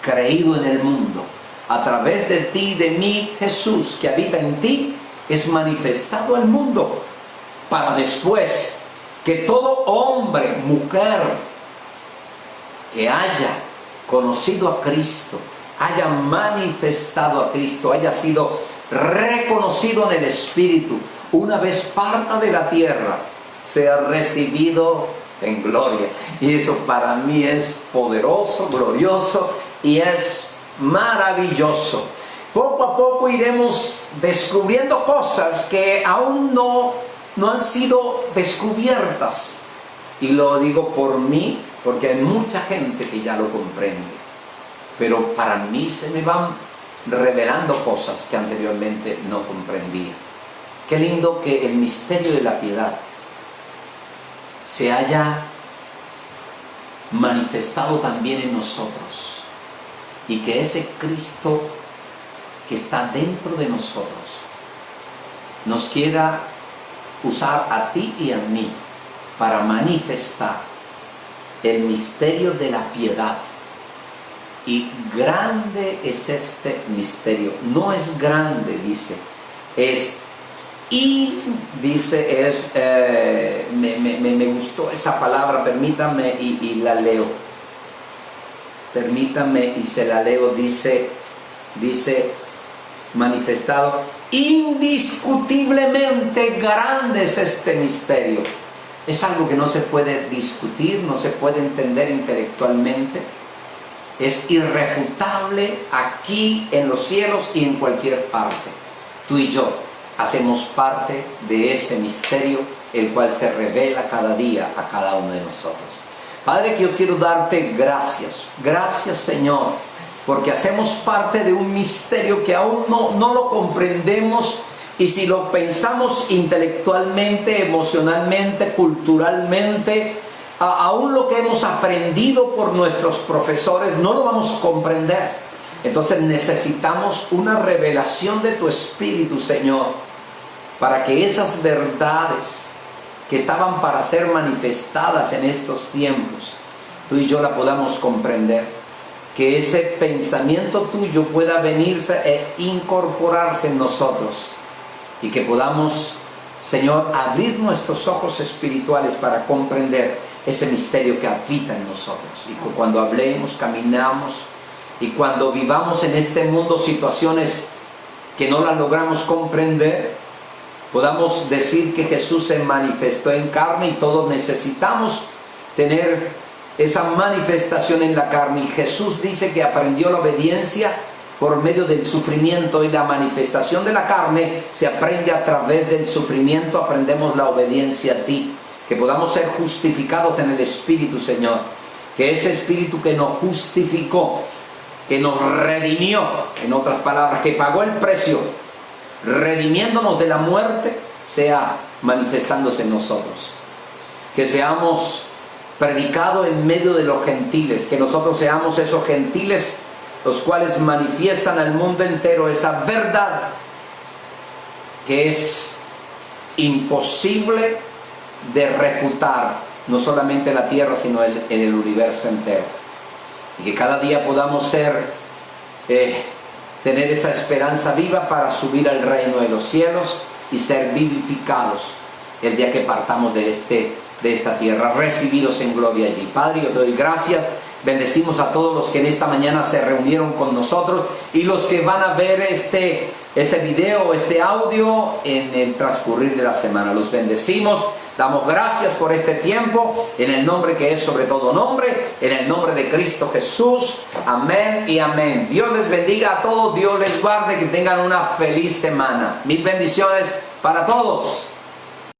Creído en el mundo, a través de ti y de mí, Jesús que habita en ti es manifestado al mundo, para después que todo hombre, mujer que haya conocido a Cristo, haya manifestado a Cristo, haya sido reconocido en el Espíritu, una vez parta de la tierra, sea recibido en gloria. Y eso para mí es poderoso, glorioso, y es maravilloso. Poco a poco iremos descubriendo cosas que aún no han sido descubiertas. Y lo digo por mí, porque hay mucha gente que ya lo comprende. Pero para mí se me van revelando cosas que anteriormente no comprendía. Qué lindo que el misterio de la piedad se haya manifestado también en nosotros. Y que ese Cristo que está dentro de nosotros nos quiera usar a ti y a mí para manifestar el misterio de la piedad. Y grande es este misterio. No es grande, dice, es me gustó esa palabra, permítame y la leo. Permítame y se la leo. Dice manifestado: indiscutiblemente grande es este misterio. Es algo que no se puede discutir, no se puede entender intelectualmente. Es irrefutable aquí en los cielos y en cualquier parte. Tú y yo hacemos parte de ese misterio, el cual se revela cada día a cada uno de nosotros. Padre, que yo quiero darte gracias. Gracias, Señor, porque hacemos parte de un misterio que aún no lo comprendemos. Y si lo pensamos intelectualmente, emocionalmente, culturalmente, aún lo que hemos aprendido por nuestros profesores, no lo vamos a comprender. Entonces necesitamos una revelación de tu Espíritu, Señor, para que esas verdades que estaban para ser manifestadas en estos tiempos, tú y yo la podamos comprender. Que ese pensamiento tuyo pueda venirse e incorporarse en nosotros. Y que podamos, Señor, abrir nuestros ojos espirituales para comprender ese misterio que habita en nosotros. Y que cuando hablemos, caminamos, y cuando vivamos en este mundo situaciones que no las logramos comprender, podamos decir que Jesús se manifestó en carne, y todos necesitamos tener esa manifestación en la carne. Y Jesús dice que aprendió la obediencia por medio del sufrimiento, y la manifestación de la carne se aprende a través del sufrimiento. Aprendemos la obediencia a ti, que podamos ser justificados en el Espíritu, Señor, que ese Espíritu que nos justificó, que nos redimió, en otras palabras, que pagó el precio, redimiéndonos de la muerte, sea manifestándose en nosotros. Que seamos predicados en medio de los gentiles, que nosotros seamos esos gentiles los cuales manifiestan al mundo entero esa verdad que es imposible de refutar, no solamente en la tierra, sino en el universo entero. Y que cada día podamos tener esa esperanza viva para subir al reino de los cielos y ser vivificados el día que partamos de esta tierra, recibidos en gloria allí. Padre, yo te doy gracias. Bendecimos a todos los que en esta mañana se reunieron con nosotros y los que van a ver este video, este audio en el transcurrir de la semana. Los bendecimos, damos gracias por este tiempo, en el nombre que es sobre todo nombre, en el nombre de Cristo Jesús. Amén y amén. Dios les bendiga a todos, Dios les guarde, que tengan una feliz semana. Mil bendiciones para todos.